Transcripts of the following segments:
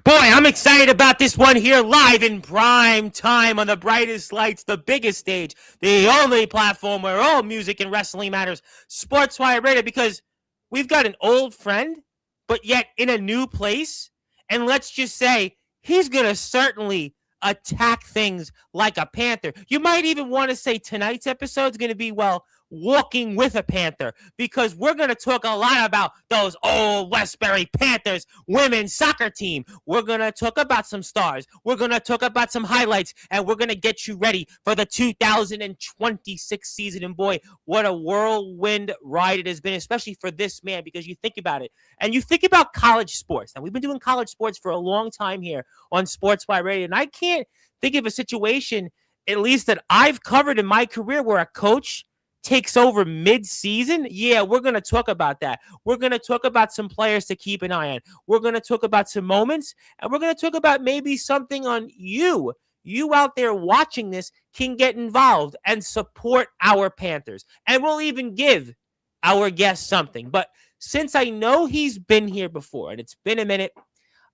Boy, I'm excited about this one here live in prime time on the brightest lights, the biggest stage, the only platform where all music and wrestling matters, Sportzwire Radio, because we've got an old friend, but yet in a new place. And let's just say he's going to certainly attack things like a panther. You might even want to say tonight's episode is going to be, well, walking with a panther, because we're going to talk a lot about those old Westbury Panthers women's soccer team. We're going to talk about some stars. We're going to talk about some highlights, and we're going to get you ready for the 2026 season. And boy, what a whirlwind ride it has been, especially for this man, because you think about it, and you think about college sports. Now, we've been doing college sports for a long time here on Sportswire Radio, and I can't think of a situation, at least that I've covered in my career, where a coach takes over mid-season. Yeah, we're going to talk about that. We're going to talk about some players to keep an eye on. We're going to talk about some moments, and we're going to talk about maybe something on you. You out there watching this can get involved and support our Panthers. And we'll even give our guest something. But since I know he's been here before, and it's been a minute,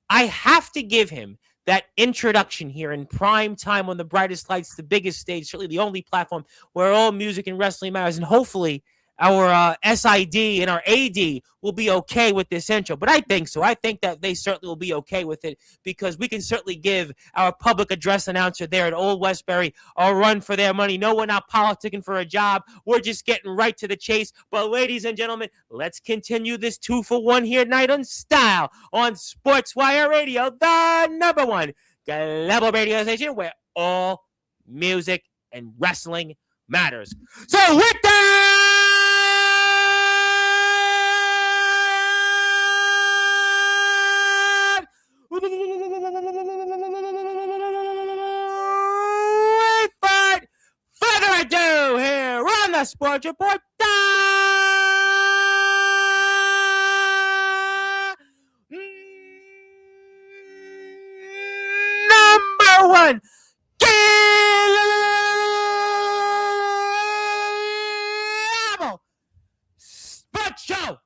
I have to give him that introduction here in prime time on the brightest lights, the biggest stage, certainly the only platform where all music and wrestling matters. And hopefully our SID and our AD will be okay with this intro. But I think so. I think that they certainly will be okay with it, because we can certainly give our public address announcer there at Old Westbury a run for their money. No, we're not politicking for a job. We're just getting right to the chase. But ladies and gentlemen, let's continue this 2-for-1 here tonight on Style on Sportswire Radio, the number one global radio station where all music and wrestling matters. So with that, without further ado, here on the Sports Report, number one global sports show.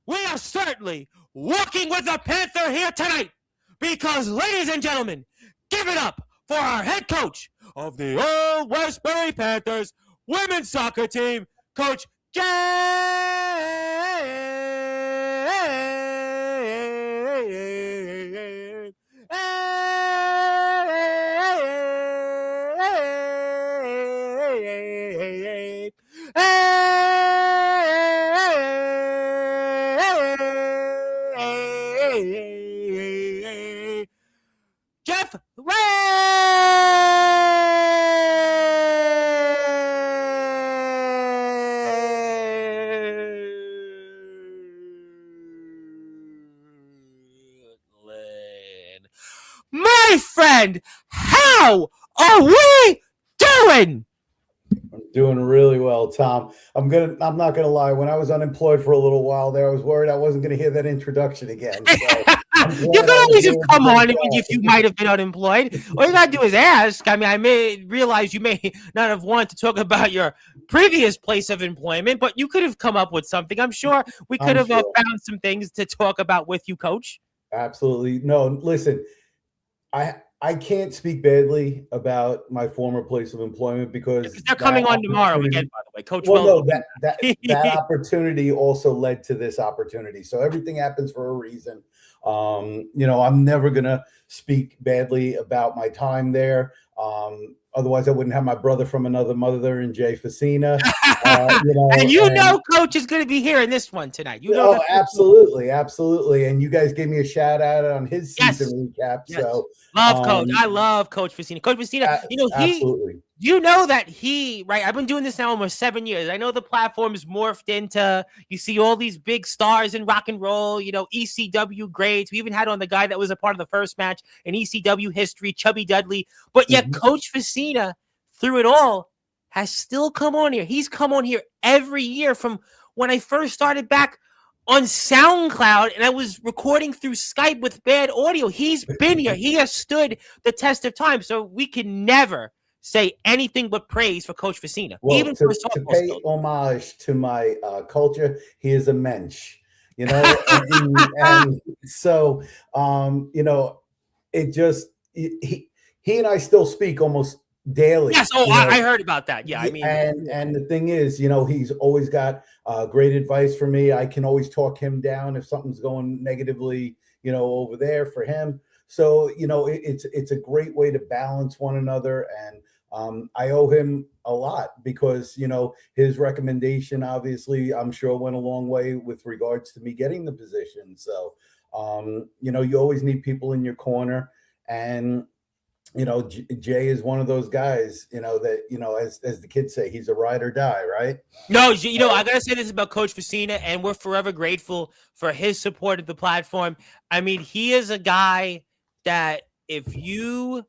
We are certainly walking with the Panther here tonight, because, ladies and gentlemen, give it up for our head coach of the Old Westbury Panthers women's soccer team, Coach Jeff Littwin. My friend, how are we doing? I'm doing really well, Tom. I'm not gonna lie. When I was unemployed for a little while there, I was worried I wasn't gonna hear that introduction again. So you can always just come on if you might have been unemployed. All you gotta do is ask. I mean, I may realize you may not have wanted to talk about your previous place of employment, but you could have come up with something. I'm sure we could have found some things to talk about with you, Coach. Absolutely. No, listen, I can't speak badly about my former place of employment, because they're coming on tomorrow again, by the way. Coach, well, no, that opportunity also led to this opportunity. So everything happens for a reason. I'm never gonna speak badly about my time there. Otherwise, I wouldn't have my brother from another mother in Jay Facina. And Coach is going to be here in this one tonight. Absolutely. And you guys gave me a shout out on his season recap. Yes. So love Coach. I love Coach Facina. Coach Facina, absolutely. I've been doing this now almost 7 years. I know the platform is morphed into, you see all these big stars in rock and roll, ECW greats. We even had on the guy that was a part of the first match in ECW history, Chubby Dudley. But yet Coach Facina, through it all, has still come on here. He's come on here every year from when I first started back on SoundCloud, and I was recording through Skype with bad audio. He's been here. He has stood the test of time. So we can never say anything but praise for Coach Facina. Well, even to pay homage to my culture, he is a mensch. And so, it just he and I still speak almost daily. Yes. Oh, I heard about that. Yeah. I mean, and the thing is, he's always got great advice for me. I can always talk him down if something's going negatively, over there for him. So, it's a great way to balance one another. And I owe him a lot because, his recommendation, obviously, I'm sure went a long way with regards to me getting the position. So, you always need people in your corner. And Jay is one of those guys, that, as the kids say, he's a ride or die, right? No, I gotta say this about Coach Facina, and we're forever grateful for his support of the platform. I mean, he is a guy that if you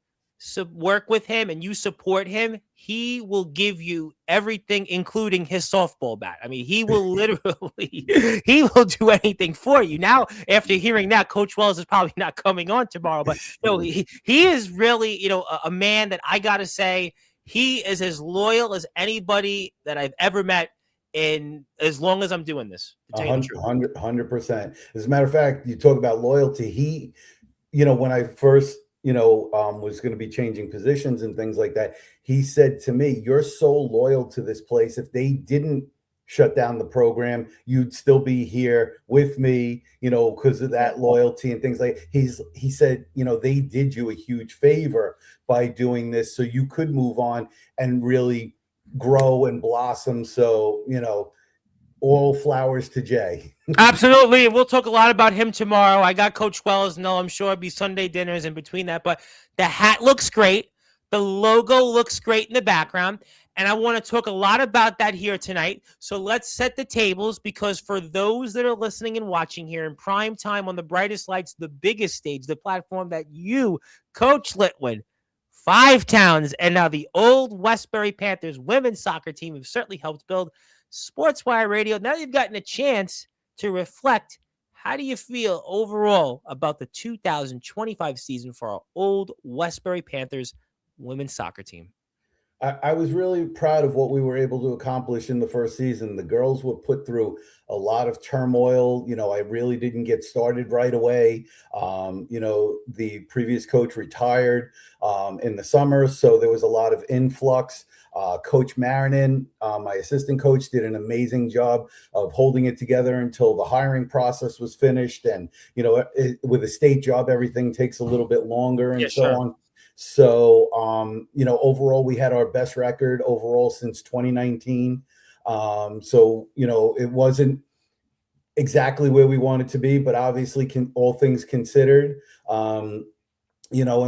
work with him and you support him, he will give you everything, including his softball bat. I mean, he will literally, he will do anything for you. Now, after hearing that, Coach Wells is probably not coming on tomorrow, but he is really, a man that I gotta say, he is as loyal as anybody that I've ever met in as long as I'm doing this. To tell you the truth. 100%. As a matter of fact, you talk about loyalty. He, when I first, was going to be changing positions and things like that, he said to me, "You're so loyal to this place. If they didn't shut down the program, you'd still be here with me, because of that loyalty and things like." He said, they did you a huge favor by doing this, so you could move on and really grow and blossom. So, all flowers to Jay. Absolutely. We'll talk a lot about him tomorrow. I got Coach Wells. No, I'm sure it'll be Sunday dinners in between that. But the hat looks great. The logo looks great in the background. And I want to talk a lot about that here tonight. So let's set the tables, because for those that are listening and watching here in prime time on the brightest lights, the biggest stage, the platform that you, Coach Littwin, Five Towns, and now the old Westbury Panthers women's soccer team have certainly helped build Sportswire Radio. Now you've gotten a chance to reflect. How do you feel overall about the 2025 season for our old Westbury Panthers women's soccer team? I was really proud of what we were able to accomplish in the first season. The girls were put through a lot of turmoil. I really didn't get started right away. The previous coach retired in the summer, so there was a lot of influx. Coach Marinan, my assistant coach, did an amazing job of holding it together until the hiring process was finished. And, with a state job, everything takes a little bit longer and so on. So, overall, we had our best record overall since 2019. So, it wasn't exactly where we wanted to be, but obviously, all things considered, and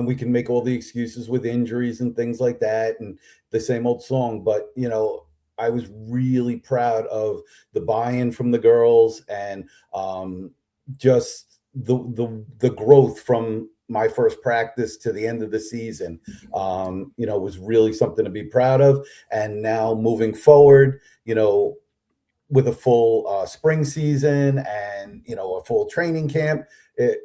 we can make all the excuses with injuries and things like that and the same old song. But, I was really proud of the buy-in from the girls and just the growth from my first practice to the end of the season, was really something to be proud of. And now moving forward, with a full spring season and, a full training camp, we're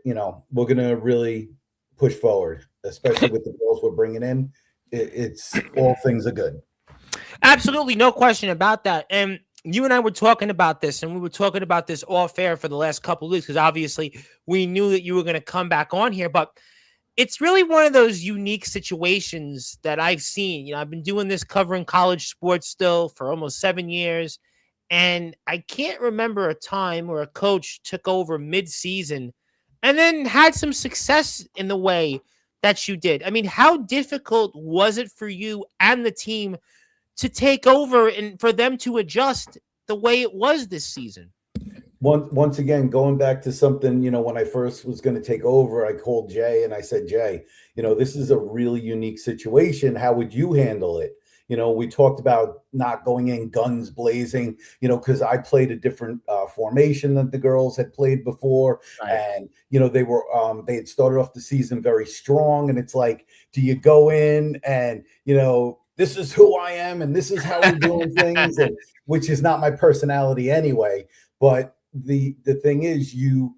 going to really push forward, especially with the girls we're bringing in. It's all things are good. Absolutely. No question about that. And you and I were talking about this, and we were talking about this off air for the last couple of weeks, because obviously we knew that you were going to come back on here. But it's really one of those unique situations that I've seen. I've been doing this covering college sports still for almost 7 years. And I can't remember a time where a coach took over mid-season and then had some success in the way that you did. I mean, how difficult was it for you and the team to take over and for them to adjust the way it was this season? Once again, going back to something, when I first was going to take over, I called Jay and I said, "Jay, this is a really unique situation. How would you handle it?" We talked about not going in guns blazing, because I played a different formation than the girls had played before. Right. And, they had started off the season very strong. And it's like, do you go in and, this is who I am and this is how we're doing things, and, which is not my personality anyway. But the thing is, you're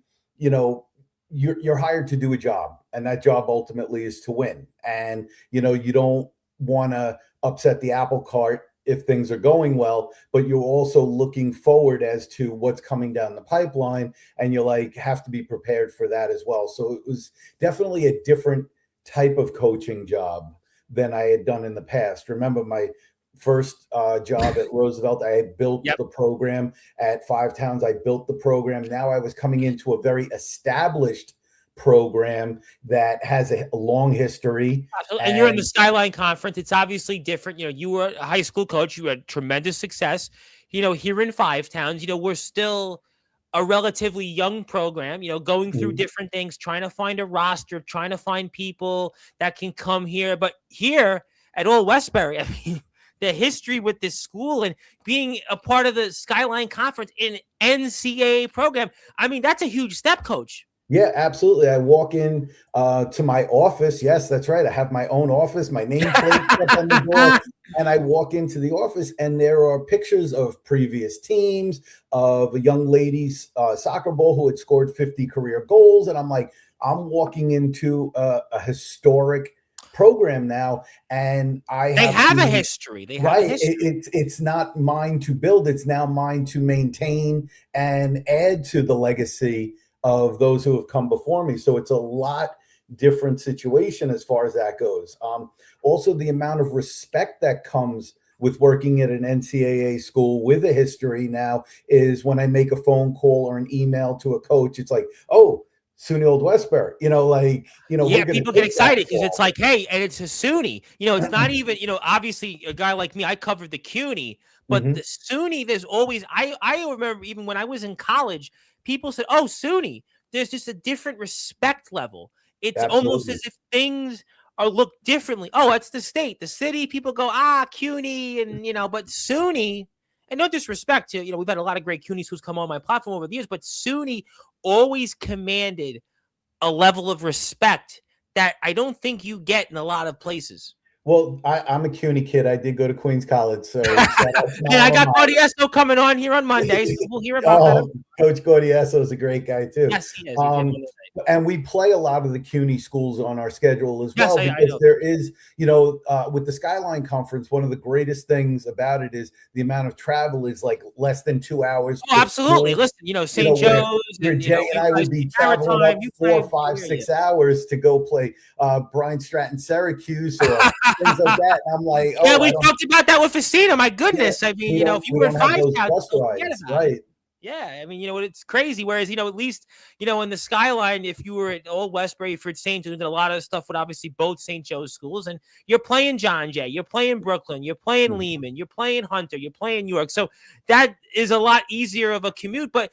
hired to do a job, and that job ultimately is to win. And, you don't want to upset the apple cart, if things are going well, but you're also looking forward as to what's coming down the pipeline, and you like have to be prepared for that as well. So it was definitely a different type of coaching job than I had done in the past. Remember my first job at Roosevelt, I had built the program. At Five Towns, I built the program. Now I was coming into a very established program that has a long history. And you're in the Skyline Conference. It's obviously different. You know, you were a high school coach. You had tremendous success. You know, here in Five Towns, you know, we're still a relatively young program, you know, going through different things, trying to find a roster, trying to find people that can come here. But here at Old Westbury, I mean, the history with this school and being a part of the Skyline Conference in NCAA program, I mean, that's a huge step, Coach. Yeah, absolutely. I walk in to my office. Yes, that's right. I have my own office, my nameplate up on the door, and I walk into the office, and there are pictures of previous teams, of a young lady's soccer ball who had scored 50 career goals, and I'm like, I'm walking into a historic program now, and they have a history. They have a history. It's not mine to build; it's now mine to maintain and add to the legacy of those who have come before me. So it's a lot different situation as far as that goes. Also, the amount of respect that comes with working at an NCAA school with a history now is when I make a phone call or an email to a coach, it's like, oh, SUNY Old Westbury, yeah, people get excited because it's like, hey, and it's a SUNY, it's not even, obviously a guy like me, I covered the CUNY, but the SUNY, there's always, I remember even when I was in college, people said, oh, SUNY, there's just a different respect level. It's almost as if things are looked differently. Oh, it's the state, the city, people go, CUNY, and, but SUNY, and no disrespect to, we've had a lot of great CUNY schools come on my platform over the years, but SUNY always commanded a level of respect that I don't think you get in a lot of places. Well, I'm a CUNY kid. I did go to Queens College. So and I got Gordiesso coming on here on Mondays. We'll hear about that. Coach Gordiesso is a great guy, too. Yes, he is. And we play a lot of the CUNY schools on our schedule as well, because there is, with the Skyline Conference, one of the greatest things about it is the amount of travel is like less than 2 hours. Oh, absolutely. Listen, St. Joe's. Jay and I would be traveling up 4, 5, 6 hours to go play Brian Stratton Syracuse or things like that. And I'm like, yeah, we talked about that with Facina. My goodness. I mean, if you were in Five Towns, right. Yeah, I mean, it's crazy. Whereas, at least, in the Skyline, if you were at Old Westbury, for St. Joe's, did a lot of stuff with obviously both St. Joe's schools, and you're playing John Jay, you're playing Brooklyn, you're playing Lehman, you're playing Hunter, you're playing York. So that is a lot easier of a commute. But,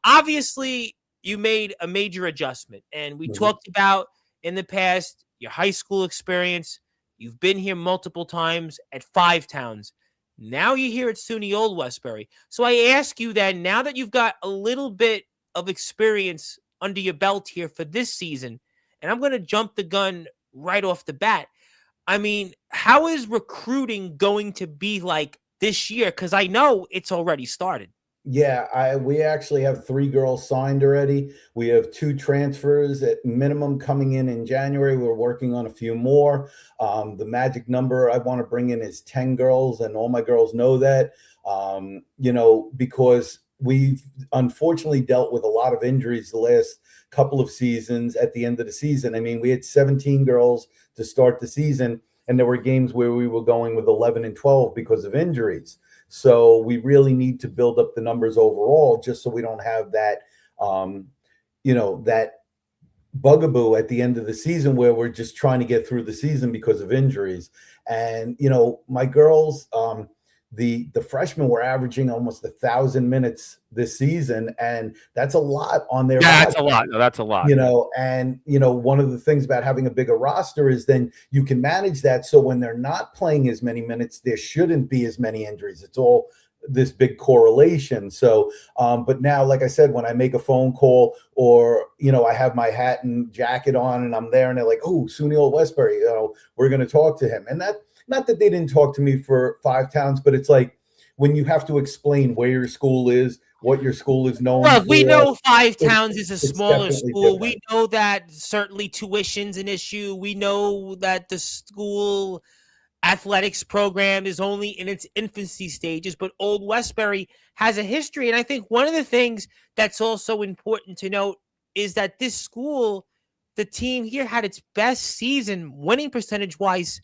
obviously you made a major adjustment, and we talked about in the past your high school experience. You've been here multiple times at Five Towns. Now you're here at SUNY Old Westbury. So I ask you then, now that you've got a little bit of experience under your belt here for this season, and I'm going to jump the gun right off the bat. I mean, how is recruiting going to be like this year? Because I know it's already started. Yeah, we actually have 3 girls signed already. We have 2 transfers at minimum coming in January. We're working on a few more. The magic number I want to bring in is 10 girls, and all my girls know that, because we've unfortunately dealt with a lot of injuries the last couple of seasons at the end of the season. I mean, we had 17 girls to start the season, and there were games where we were going with 11 and 12 because of injuries. So we really need to build up the numbers overall, just so we don't have that, that bugaboo at the end of the season where we're just trying to get through the season because of injuries. And, my girls, the freshmen were averaging almost 1,000 minutes this season, and that's a lot on their roster. That's a lot. No, that's a lot. And one of the things about having a bigger roster is then you can manage that. So when they're not playing as many minutes, there shouldn't be as many injuries. It's all this big correlation. So, but now, like I said, when I make a phone call or, I have my hat and jacket on and I'm there and they're like, oh, SUNY Old Westbury, we're going to talk to him. And that, not that they didn't talk to me for Five Towns, but it's like when you have to explain where your school is, what your school is known for. We know Five Towns is a smaller school. Different. We know that certainly tuition's an issue. We know that the school athletics program is only in its infancy stages, but Old Westbury has a history. And I think one of the things that's also important to note is that this school, the team here, had its best season winning percentage wise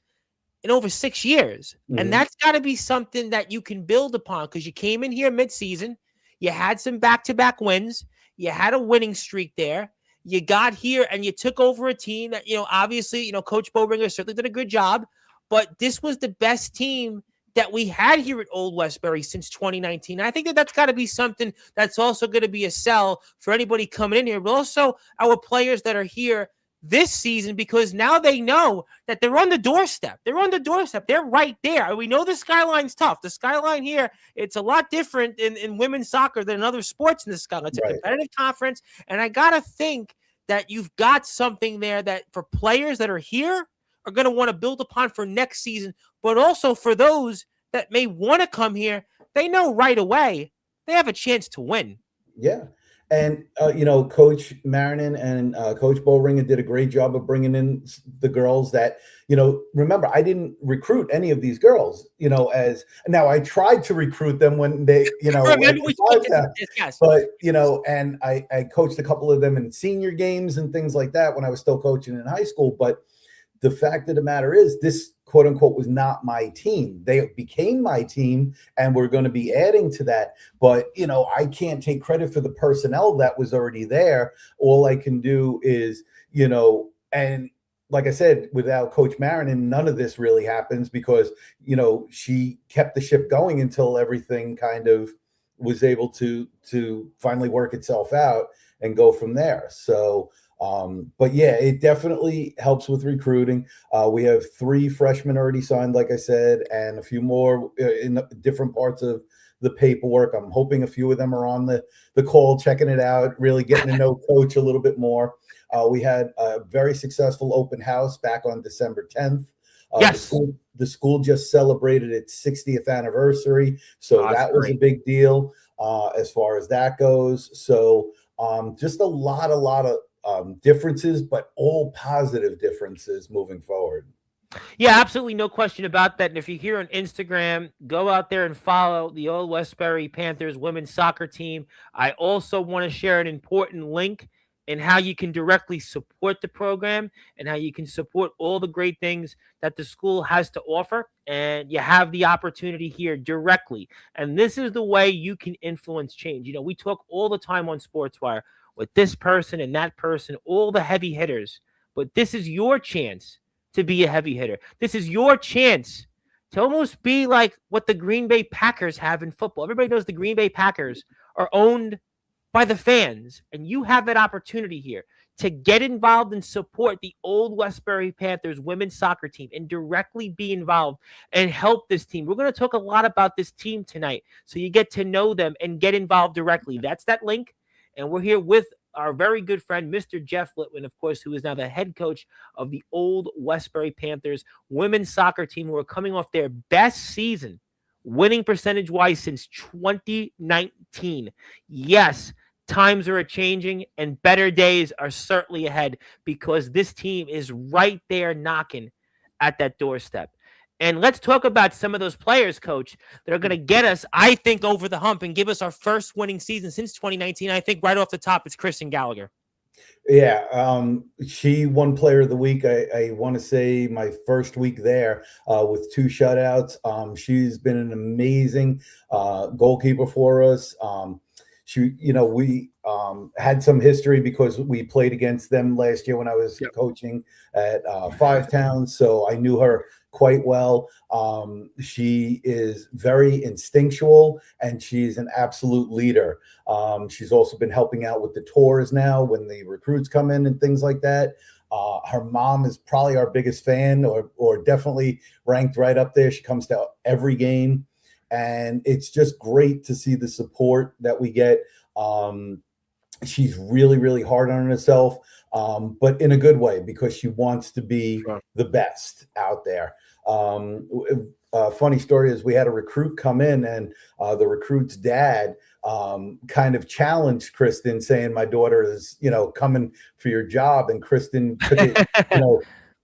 in over 6 years. And that's got to be something that you can build upon, because you came in here mid-season, you had some back-to-back wins, you had a winning streak there, you got here and you took over a team that, obviously, Coach Bobringer certainly did a good job, but this was the best team that we had here at Old Westbury since 2019. And I think that that's got to be something that's also going to be a sell for anybody coming in here, but also our players that are here this season, because now they know that they're on the doorstep. They're on the doorstep. They're right there. We know the skyline's tough. The skyline here, it's a lot different in women's soccer than in other sports in the skyline. It's a competitive conference, and I got to think that you've got something there that for players that are here are going to want to build upon for next season, but also for those that may want to come here, they know right away they have a chance to win. Yeah. And, Coach Marinan and Coach Bobringer did a great job of bringing in the girls that, remember, I didn't recruit any of these girls, now I tried to recruit them when they, but, and I coached a couple of them in senior games and things like that when I was still coaching in high school. But the fact of the matter is, this quote unquote was not my team. They became my team, and we're going to be adding to that. But, I can't take credit for the personnel that was already there. All I can do is, and like I said, without Coach Marinan, none of this really happens, because, she kept the ship going until everything kind of was able to finally work itself out and go from there. So, but yeah, it definitely helps with recruiting. We have 3 freshmen already signed, like I said, and a few more in different parts of the paperwork. I'm hoping a few of them are on the call, checking it out, really getting to know Coach a little bit more. We had a very successful open house back on December 10th. Yes. The school just celebrated its 60th anniversary. So that was a big deal as far as that goes. So just a lot of differences, but all positive differences moving forward. Yeah, absolutely. No question about that. And if you're here on Instagram, go out there and follow the Old Westbury Panthers women's soccer team. I also want to share an important link in how you can directly support the program and how you can support all the great things that the school has to offer. And you have the opportunity here directly. And this is the way you can influence change. We talk all the time on Sportswire with this person and that person, all the heavy hitters. But this is your chance to be a heavy hitter. This is your chance to almost be like what the Green Bay Packers have in football. Everybody knows the Green Bay Packers are owned by the fans, and you have that opportunity here to get involved and support the Old Westbury Panthers women's soccer team and directly be involved and help this team. We're going to talk a lot about this team tonight, so you get to know them and get involved directly. That's that link. And we're here with our very good friend, Mr. Jeff Littwin, of course, who is now the head coach of the Old Westbury Panthers women's soccer team, who are coming off their best season, winning percentage-wise, since 2019. Yes, times are changing, and better days are certainly ahead, because this team is right there knocking at that doorstep. And let's talk about some of those players, Coach, that are going to get us, I think, over the hump and give us our first winning season since 2019. I think right off the top, it's Kristen Gallagher. Yeah, she won Player of the Week. I want to say my first week there with 2 shutouts. She's been an amazing goalkeeper for us. We had some history because we played against them last year when I was coaching at Five Towns, so I knew her quite well. She is very instinctual, and she's an absolute leader. She's also been helping out with the tours now when the recruits come in and things like that. Her mom is probably our biggest fan, or definitely ranked right up there. She comes to every game, and it's just great to see the support that we get. She's really, really hard on herself, but in a good way, because she wants to be the best out there. Funny story is, we had a recruit come in, and the recruit's dad kind of challenged Kristen, saying, my daughter is, coming for your job. And Kristen took it,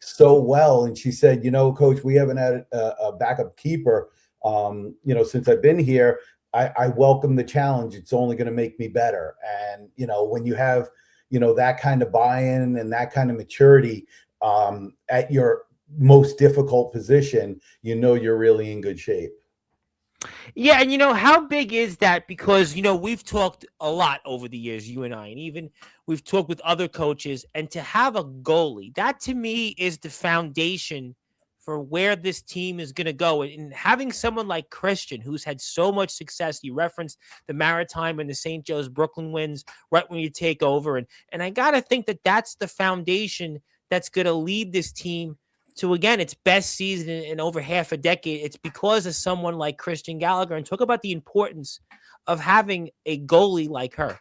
so well. And she said, Coach, we haven't had a backup keeper, since I've been here. I welcome the challenge. It's only going to make me better. And, when you have, that kind of buy-in and that kind of maturity at your most difficult position, you're really in good shape. Yeah, and how big is that? Because we've talked a lot over the years, you and I, and even we've talked with other coaches. And to have a goalie, that to me is the foundation for where this team is going to go. And having someone like Christian, who's had so much success, you referenced the Maritime and the St. Joe's Brooklyn wins right when you take over, and I got to think that that's the foundation that's going to lead this team to, again, its best season in over half a decade. It's because of someone like Christian Gallagher. And talk about the importance of having a goalie like her.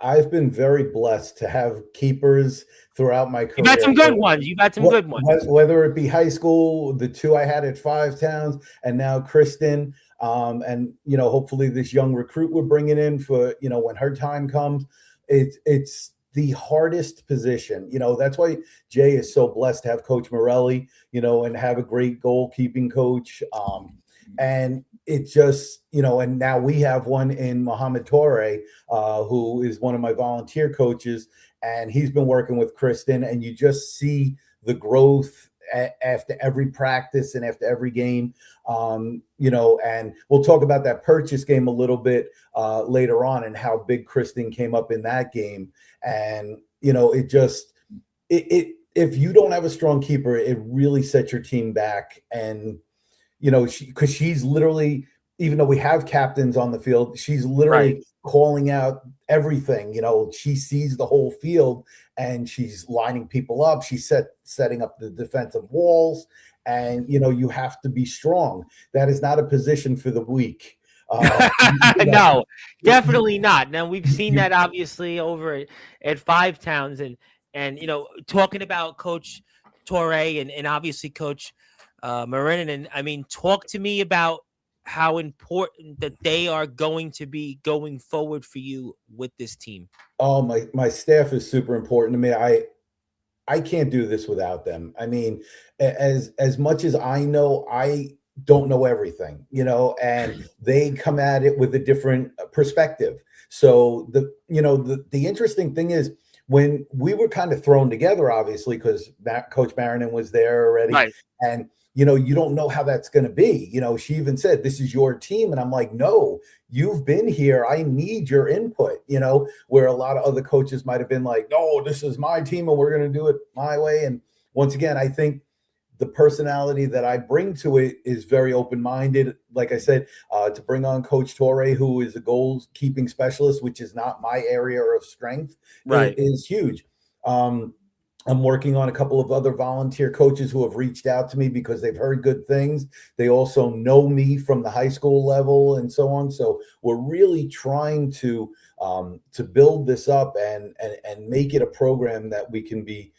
I've been very blessed to have keepers throughout my career. You've had some good ones. Whether it be high school, the two I had at Five Towns, and now Kristen. And hopefully this young recruit we're bringing in for when her time comes. It's the hardest position. That's why Jay is so blessed to have Coach Morelli, and have a great goalkeeping coach. And it just, and now we have one in Mohamed Torre, who is one of my volunteer coaches, and he's been working with Kristen, and you just see the growth after every practice and after every game. And we'll talk about that purchase game a little bit later on and how big Kristen came up in that game. And, if you don't have a strong keeper, it really sets your team back. And, because she's literally, even though we have captains on the field, she's literally calling out everything. She sees the whole field and she's lining people up. She's setting up the defensive walls, and, you have to be strong. That is not a position for the weak. No, definitely not. Now we've seen that obviously over at Five Towns, and talking about Coach Torre and obviously Coach Marinin. And I mean, talk to me about how important that they are going to be going forward for you with this team. Oh, my staff is super important to me. I can't do this without them. I mean, as much as I know, I don't know everything, and they come at it with a different perspective. So the interesting thing is, when we were kind of thrown together, obviously, because Coach Marinin was there already, right. And you don't know how that's going to be. She even said, "This is your team," and I'm like, "No, you've been here. I need your input." Where a lot of other coaches might have been like, "No, this is my team, and we're going to do it my way." And once again, I think the personality that I bring to it is very open-minded. Like I said, to bring on Coach Torre, who is a goalkeeping specialist, which is not my area of strength, is huge. I'm working on a couple of other volunteer coaches who have reached out to me because they've heard good things. They also know me from the high school level and so on. So we're really trying to build this up and make it a program that we can be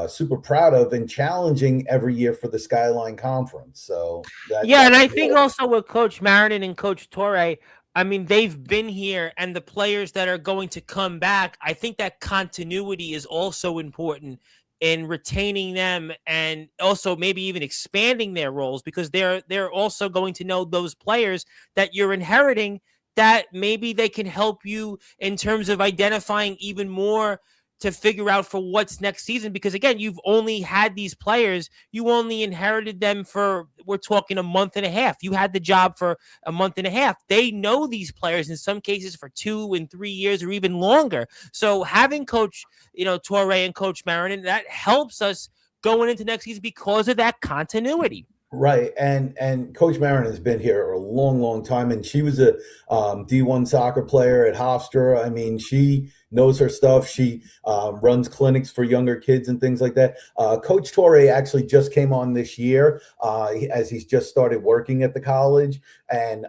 super proud of and challenging every year for the Skyline Conference. So and I think also with Coach Marinin and Coach Torre, I mean, they've been here, and the players that are going to come back, I think that continuity is also important in retaining them, and also maybe even expanding their roles, because they're also going to know those players that you're inheriting, that maybe they can help you in terms of identifying even more to figure out for what's next season. Because again, you've only had these players, you only inherited them for, we're talking a month and a half. You had the job for a month and a half. They know these players in some cases for 2 and 3 years or even longer. So having Coach, Torre and Coach Marinin, that helps us going into next season because of that continuity. Right. And Coach Marin has been here a long, long time. And she was a D1 soccer player at Hofstra. I mean, she knows her stuff. She runs clinics for younger kids and things like that. Coach Torre actually just came on this year as he's just started working at the college. And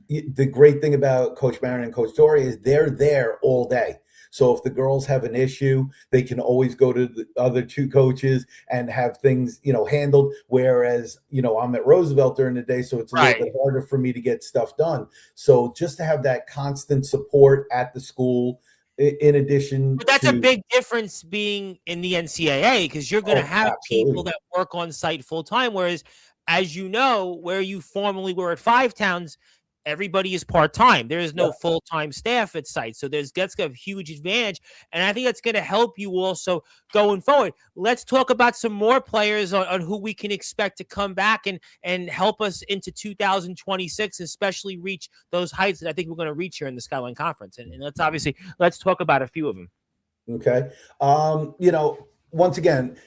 the great thing about Coach Marin and Coach Torre is they're there all day. So if the girls have an issue, they can always go to the other two coaches and have things, handled. Whereas, I'm at Roosevelt during the day, so it's a little bit harder for me to get stuff done. So just to have that constant support at the school, in addition But that's a to, big difference being in the NCAA because you're going to have people absolutely. that work on site full time. Whereas, as you know, where you formerly were at Five Towns, everybody is part time. There is no Yep. full time staff at site, so that's a huge advantage, and I think that's going to help you also going forward. Let's talk about some more players on who we can expect to come back and help us into 2026, especially reach those heights that I think we're going to reach here in the Skyline Conference. And let's talk about a few of them. Okay. Once again,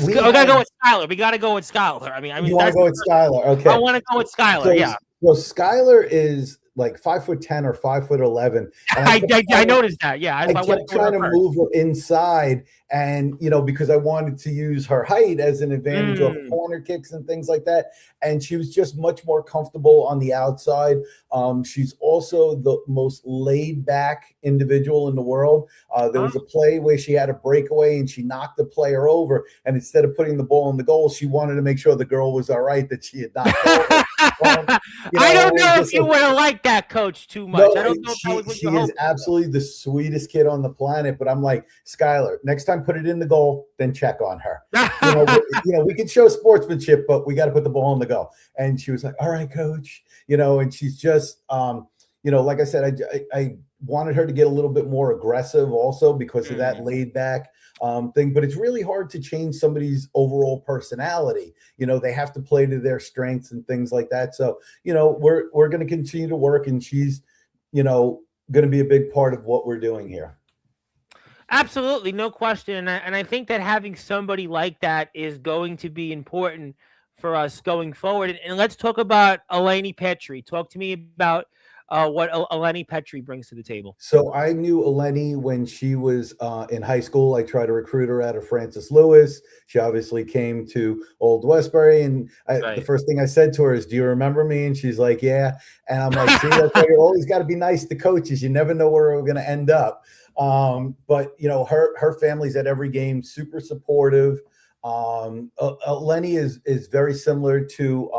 We gotta go with Skylar. We gotta go with Skylar. I mean, you want to go with Skylar? Okay. I want to go with Skylar. So, yeah. So Skylar is like 5'10" or 5'11". I noticed that. Yeah. I kept trying to move her inside, and because I wanted to use her height as an advantage of corner kicks and things like that. And she was just much more comfortable on the outside. She's also the most laid back individual in the world. There was a play where she had a breakaway and she knocked the player over, and instead of putting the ball in the goal, she wanted to make sure the girl was all right, that she had knocked over. I don't know if you would have liked that, Coach, too much. No, I don't know if that was what she is absolutely the sweetest kid on the planet. But I'm like, Skylar, next time put it in the goal, then check on her. We can show sportsmanship, but we got to put the ball in the goal. And she was like, all right, Coach. And she's just, like I said, I wanted her to get a little bit more aggressive also because of that laid back thing. But it's really hard to change somebody's overall personality. They have to play to their strengths and things like that. So, we're going to continue to work, and she's, going to be a big part of what we're doing here. Absolutely, no question. And I think that having somebody like that is going to be important for us going forward. And let's talk about Eleni Petrie. Talk to me about what Eleni Petrie brings to the table. So I knew Eleni when she was in high school. I tried to recruit her out of Francis Lewis. She obviously came to Old Westbury, and the first thing I said to her is, "Do you remember me?" And she's like, "Yeah." And I'm like, "See, that's why you always got to be nice to coaches. You never know where we're going to end up." But her family's at every game, super supportive. Eleni is very similar to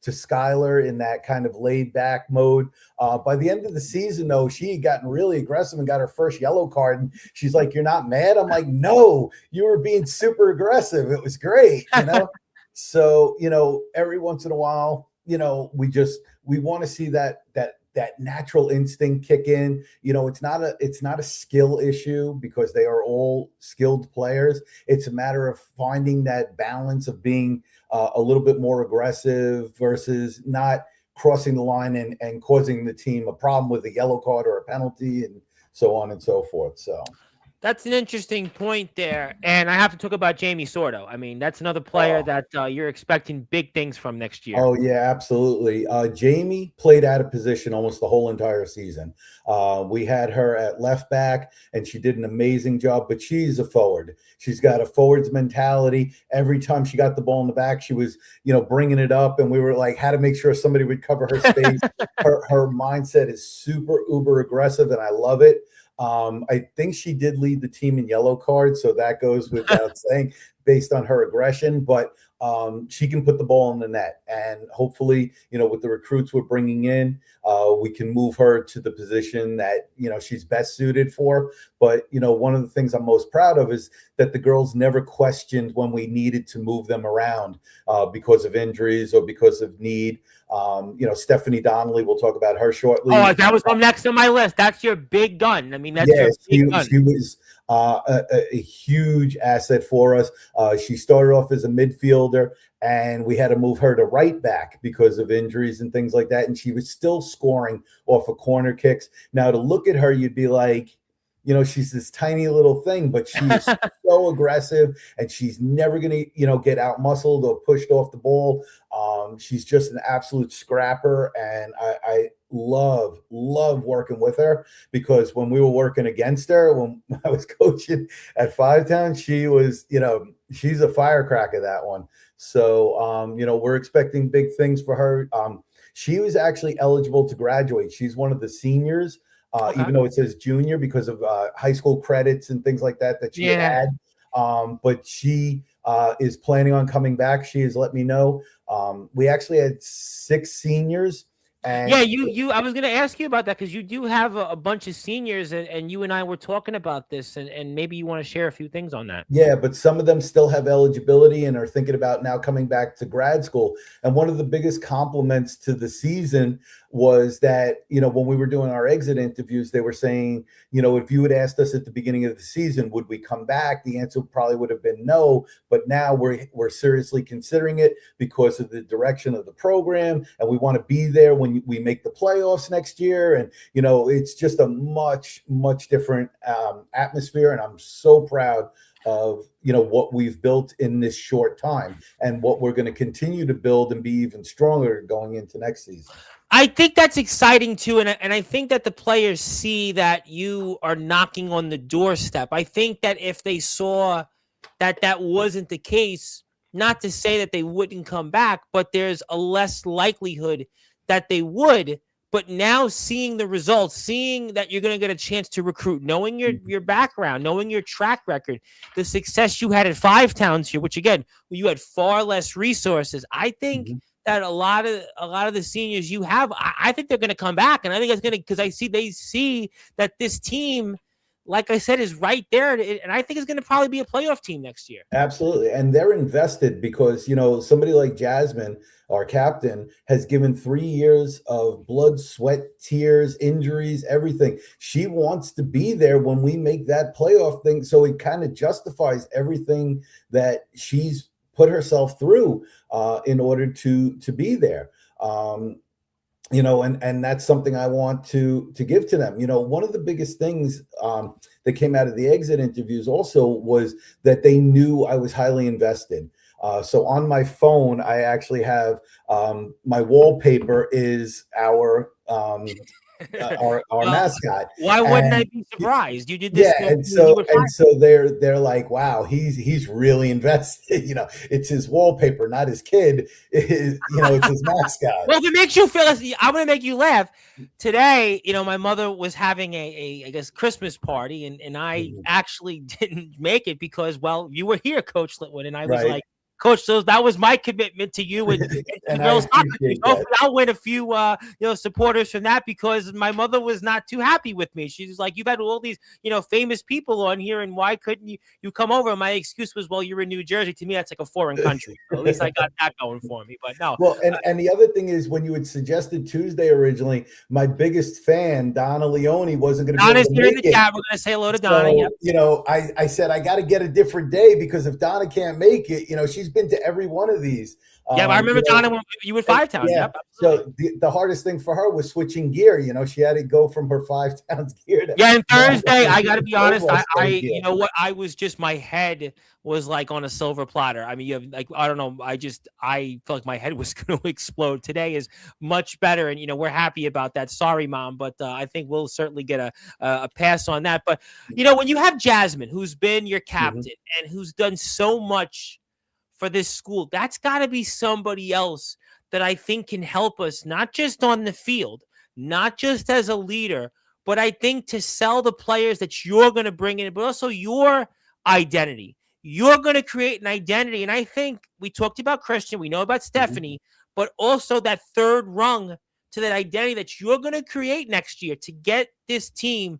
Skylar in that kind of laid back mode. By the end of the season, though, she had gotten really aggressive and got her first yellow card. And she's like, "You're not mad?" I'm like, "No, you were being super aggressive. It was great." So, every once in a while, we want to see that natural instinct kick in. It's not a skill issue because they are all skilled players. It's a matter of finding that balance of being a little bit more aggressive versus not crossing the line and causing the team a problem with a yellow card or a penalty and so on and so forth. So that's an interesting point there. And I have to talk about Jamie Sordo. I mean, that's another player that you're expecting big things from next year. Oh, yeah, absolutely. Jamie played out of position almost the whole entire season. We had her at left back, and she did an amazing job, but she's a forward. She's got a forward's mentality. Every time she got the ball in the back, she was, bringing it up, and we were like, how to make sure somebody would cover her space. Her mindset is super uber aggressive, and I love it. I think she did lead the team in yellow cards, so that goes without saying based on her aggression, but she can put the ball in the net, and hopefully, with the recruits we're bringing in, we can move her to the position that, she's best suited for. But, one of the things I'm most proud of is that the girls never questioned when we needed to move them around because of injuries or because of need. Stephanie Donnelly, we'll talk about her shortly. Oh, that was next on my list. That's your big gun. I mean, that's your big gun. She was a huge asset for us. She started off as a midfielder, and we had to move her to right back because of injuries and things like that. And she was still scoring off of corner kicks. Now, to look at her, you'd be like, she's this tiny little thing, but she's so aggressive, and she's never going to, get out muscled or pushed off the ball. She's just an absolute scrapper, and I love working with her, because when we were working against her, when I was coaching at Five Town, she was, she's a firecracker, that one. So, we're expecting big things for her. She was actually eligible to graduate. She's one of the seniors. Even though it says junior because of high school credits and things like that she had. But she is planning on coming back. She has let me know. We actually had 6 seniors And Yeah, I was going to ask you about that because you do have a bunch of seniors, and you and I were talking about this, and maybe you want to share a few things on that. yeah, but some of them still have eligibility and are thinking about now coming back to grad school. And one of the biggest compliments to the season was that, when we were doing our exit interviews, they were saying, if you had asked us at the beginning of the season, would we come back? The answer probably would have been no. But now we're seriously considering it because of the direction of the program. And we want to be there when we make the playoffs next year. And, it's just a much, much different atmosphere. And I'm so proud of what we've built in this short time and what we're going to continue to build and be even stronger going into next season. I think that's exciting too, and I think that the players see that you are knocking on the doorstep. I think that if they saw that wasn't the case, not to say that they wouldn't come back, but there's a less likelihood that they would. But now seeing the results, seeing that you're going to get a chance to recruit, knowing your background, knowing your track record, the success you had at Five Towns here, which again, you had far less resources. I think that a lot of the seniors you have, I think they're going to come back, and I think it's going to, because they see that this team, like I said, is right there, and I think it's going to probably be a playoff team next year. Absolutely. And they're invested because, somebody like Jasmine, our captain, has given 3 years of blood, sweat, tears, injuries, everything. She wants to be there when we make that playoff thing. So it kind of justifies everything that she's put herself through in order to be there. And that's something I want to give to them. One of the biggest things that came out of the exit interviews also was that they knew I was highly invested. So on my phone, I actually have my wallpaper is our mascot. Why wouldn't I be surprised? You did this. Yeah, and so they're like, wow, he's really invested. It's his wallpaper, not his kid. It's his mascot. Well, if it makes you feel, I'm going to make you laugh. Today, my mother was having I guess Christmas party, and I actually didn't make it because, well, you were here, Coach Littwin, and I was like, Coach, so that was my commitment to you and girls hockey. Hopefully, I'll win a few, supporters from that because my mother was not too happy with me. She was like, "You've had all these, famous people on here, and why couldn't you come over?" And my excuse was, "Well, you're in New Jersey. To me, that's like a foreign country. So at least I got that going for me." But no. Well, and the other thing is, when you had suggested Tuesday originally, my biggest fan, Donna Leone, wasn't going to be able to Donna's here in make the it. chat. We're going to say hello to Donna. So, yep. I said I got to get a different day because if Donna can't make it, she's been to every one of these. Yeah, I remember Donna when you were Five Towns. Yeah. Yep, so the hardest thing for her was switching gear. she had to go from her Five Towns gear to and Thursday. I got to be honest. You know what? I was just, my head was like on a silver platter. I mean, you have I don't know. I felt like my head was going to explode. Today is much better, and we're happy about that. Sorry, Mom, but I think we'll certainly get a pass on that. But when you have Jasmine, who's been your captain and who's done so much for this school, that's got to be somebody else that I think can help us, not just on the field, not just as a leader, but I think to sell the players that you're going to bring in, but also your identity. You're going to create an identity. And I think we talked about Christian, we know about Stephanie, but also that third rung to that identity that you're going to create next year to get this team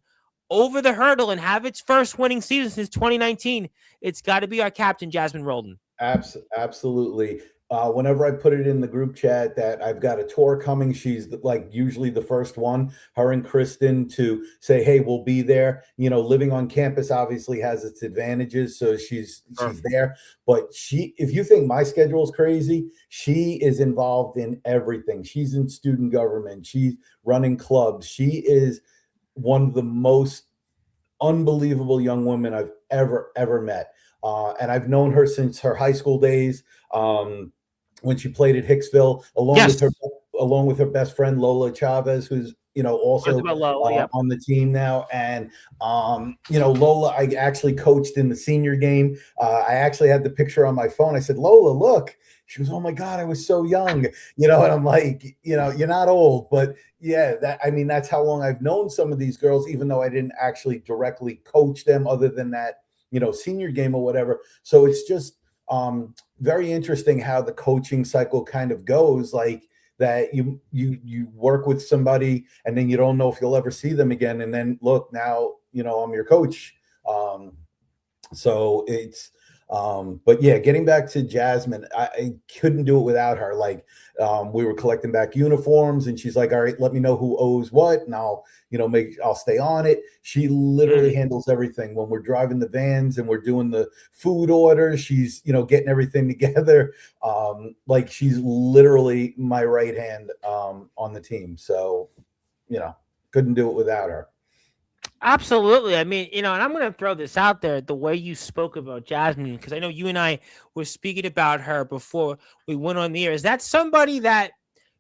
over the hurdle and have its first winning season since 2019. It's got to be our captain, Jasmine Roldan. Absolutely. Whenever I put it in the group chat that I've got a tour coming, she's usually the first one, her and Kristen, to say, hey, we'll be there. Living on campus obviously has its advantages. So she's there. But if you think my schedule is crazy, she is involved in everything. She's in student government. She's running clubs. She is one of the most unbelievable young women I've ever met. And I've known her since her high school days, when she played at Hicksville, along with her best friend Lola Chavez, who's also on the team now. And Lola, I actually coached in the senior game. I actually had the picture on my phone. I said, Lola, look. She was, oh my God, I was so young, and I'm like, you're not old, but yeah, that's how long I've known some of these girls, even though I didn't actually directly coach them other than that, senior game or whatever. So it's just very interesting how the coaching cycle kind of goes. Like that you work with somebody and then you don't know if you'll ever see them again. And then look, now, I'm your coach. So it's, but yeah, getting back to Jasmine, I couldn't do it without her. Like, we were collecting back uniforms and she's like, all right, let me know who owes what. And I'll stay on it. She literally handles everything when we're driving the vans and we're doing the food orders. She's, getting everything together. Like she's literally my right hand, on the team. So, couldn't do it without her. Absolutely. I mean, and I'm going to throw this out there, the way you spoke about Jasmine, because I know you and I were speaking about her before we went on the air. Is that somebody that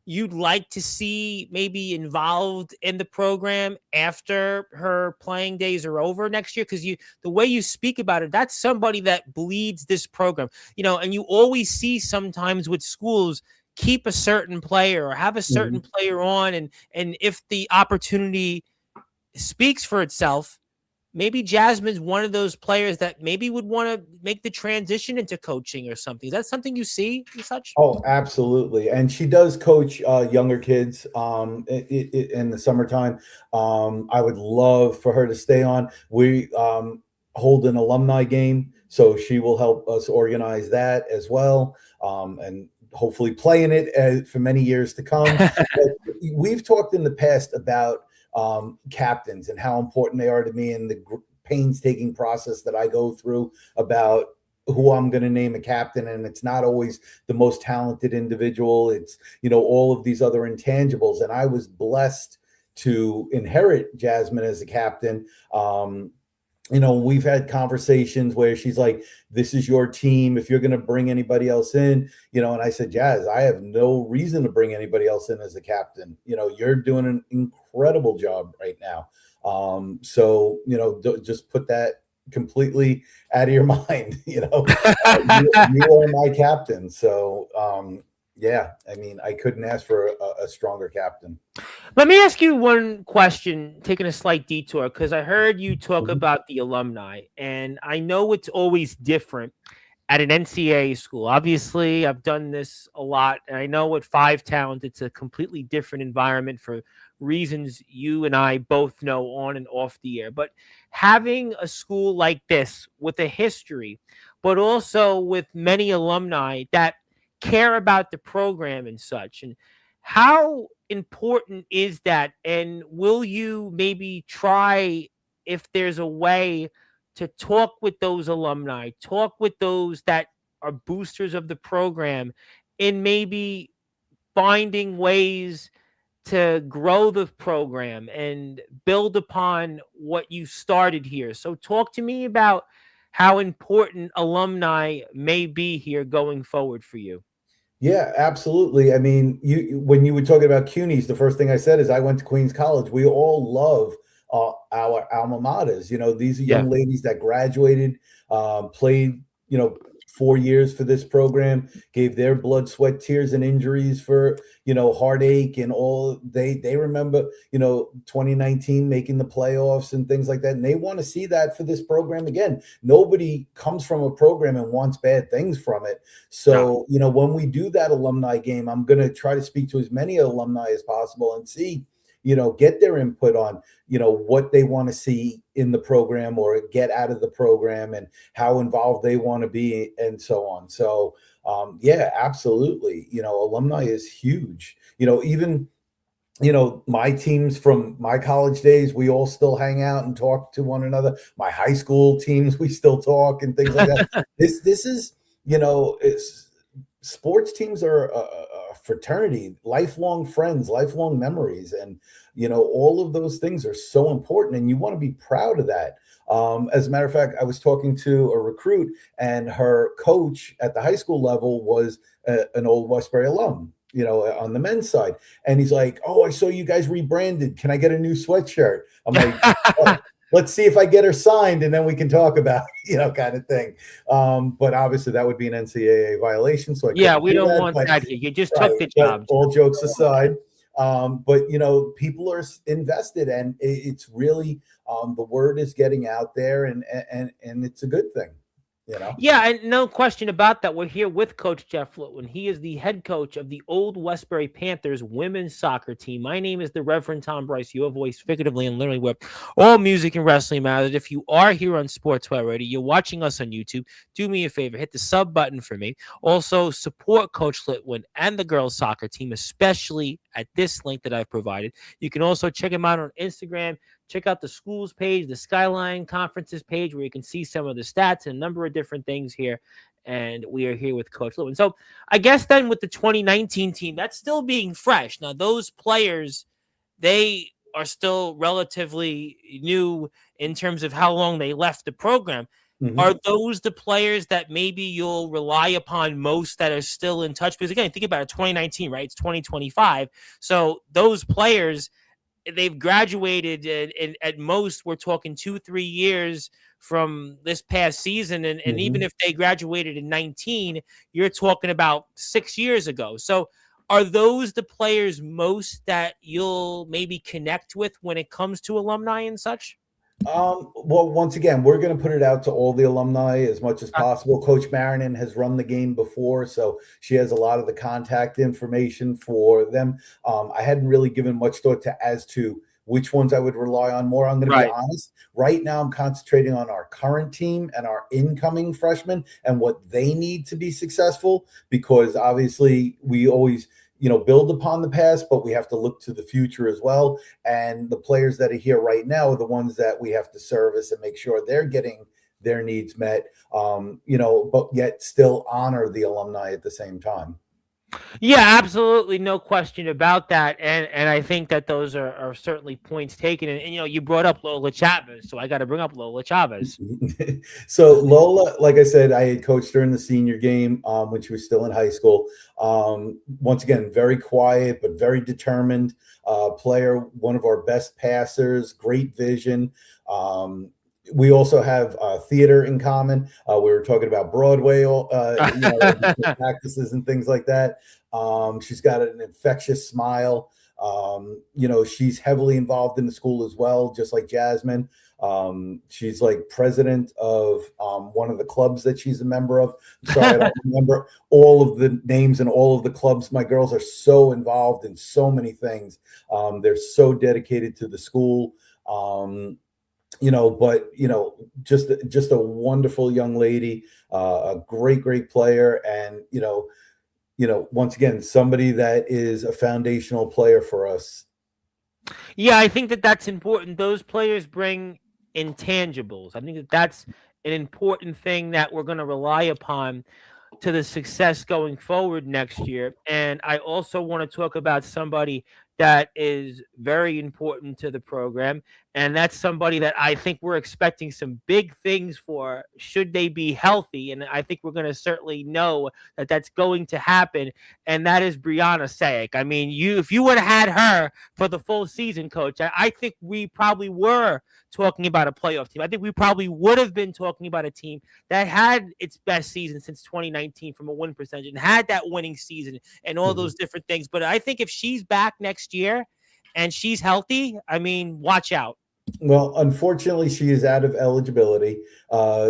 you'd like to see maybe involved in the program after her playing days are over next year? Because the way you speak about it, that's somebody that bleeds this program, and you always see sometimes with schools keep a certain player or have a certain player on. And if the opportunity speaks for itself, maybe Jasmine's one of those players that maybe would want to make the transition into coaching or something. Is that something you see and such? Oh, absolutely. And she does coach younger kids in the summertime. I would love for her to stay on. We hold an alumni game, so she will help us organize that as well, and hopefully play in it for many years to come. But we've talked in the past about captains and how important they are to me and the painstaking process that I go through about who I'm going to name a captain. And it's not always the most talented individual. It's, all of these other intangibles. And I was blessed to inherit Jasmine as a captain. We've had conversations where she's like, this is your team. If you're going to bring anybody else in, and I said, Jazz, I have no reason to bring anybody else in as a captain. You're doing an incredible job right now. So, just put that completely out of your mind. You are my captain. So, yeah, I mean, I couldn't ask for a stronger captain. Let me ask you one question, taking a slight detour, because I heard you talk about the alumni, and I know it's always different at an NCAA school. Obviously, I've done this a lot, and I know at Five Towns, it's a completely different environment for reasons you and I both know on and off the air. But having a school like this with a history, but also with many alumni that care about the program and such, and how important is that? And will you maybe try, if there's a way, to talk with those alumni, talk with those that are boosters of the program, in maybe finding ways to grow the program and build upon what you started here? So talk to me about how important alumni may be here going forward for you. Yeah, absolutely. I mean, when you were talking about CUNYs, the first thing I said is I went to Queens College. We all love our alma maters. These are young ladies that graduated, played, 4 years for this program, gave their blood, sweat, tears, and injuries for, heartache and all. They remember, 2019 making the playoffs and things like that. And they want to see that for this program again. Nobody comes from a program and wants bad things from it. So, when we do that alumni game, I'm going to try to speak to as many alumni as possible and see, get their input on, what they want to see in the program or get out of the program and how involved they want to be and so on. So, yeah, absolutely. Alumni is huge. Even, my teams from my college days, we all still hang out and talk to one another. My high school teams, we still talk and things like that. This is, sports teams are a fraternity, lifelong friends, lifelong memories. And, all of those things are so important and you want to be proud of that. As a matter of fact, I was talking to a recruit and her coach at the high school level was an old Westbury alum, on the men's side. And he's like, oh, I saw you guys rebranded. Can I get a new sweatshirt? I'm like, oh, let's see if I get her signed and then we can talk about, kind of thing. But obviously that would be an NCAA violation. So we don't want that here. You just took the job. All jokes aside. But people are invested and it's really, the word is getting out there and it's a good thing. you know? Yeah, and no question about that. We're here with Coach Jeff Littwin. He is the head coach of the Old Westbury Panthers women's soccer team. My name is the Reverend Tom Bryce, your voice figuratively and literally where all music and wrestling matters. If you are here on Sportswire Radio, you're watching us on YouTube, do me a favor, hit the sub button for me. Also, support Coach Littwin and the girls soccer team, especially at this link that I've provided. You can also check him out on Instagram. Check out the schools page, the Skyline Conferences page, where you can see some of the stats and a number of different things here. And we are here with Coach Littwin. So I guess then with the 2019 team, that's still being fresh. Now, those players, they are still relatively new in terms of how long they left the program. Mhm. Are those the players that maybe you'll rely upon most that are still in touch? Because again, think about it, 2019, right? It's 2025. So those players, they've graduated, and at most we're talking 2-3 years from this past season, and even if they graduated in 19, you're talking about 6 years ago. So are those the players most that you'll maybe connect with when it comes to alumni and such? Well, once again, we're going to put it out to all the alumni as much as possible. Coach Marinan has run the game before, so she has a lot of the contact information for them. I hadn't really given much thought as to which ones I would rely on more. I'm going to be honest. Right now, I'm concentrating on our current team and our incoming freshmen and what they need to be successful, because obviously we always build upon the past, but we have to look to the future as well. And the players that are here right now are the ones that we have to service and make sure they're getting their needs met, but yet still honor the alumni at the same time. Yeah, absolutely. No question about that. And I think that those are certainly points taken. And you brought up Lola Chavez, so I got to bring up Lola Chavez. So Lola, like I said, I had coached her in the senior game when she was still in high school. Once again, very quiet, but very determined player, one of our best passers, great vision. We also have theater in common. We were talking about Broadway, practices and things like that. She's got an infectious smile. She's heavily involved in the school as well, just like Jasmine. She's like president of one of the clubs that she's a member of. I'm sorry, I don't remember all of the names and all of the clubs. My girls are so involved in so many things. They're so dedicated to the school. Just a wonderful young lady, a great player. And, once again, somebody that is a foundational player for us. Yeah, I think that that's important. Those players bring intangibles. I think that that's an important thing that we're going to rely upon to the success going forward next year. And I also want to talk about somebody that is very important to the program. And that's somebody that I think we're expecting some big things for, should they be healthy. And I think we're going to certainly know that that's going to happen. And that is Brianna Sayek. I mean, if you would have had her for the full season, Coach, I think we probably were talking about a playoff team. I think we probably would have been talking about a team that had its best season since 2019 from a win percentage and had that winning season and all those different things. But I think if she's back next year and she's healthy, I mean, watch out. Well, unfortunately, she is out of eligibility.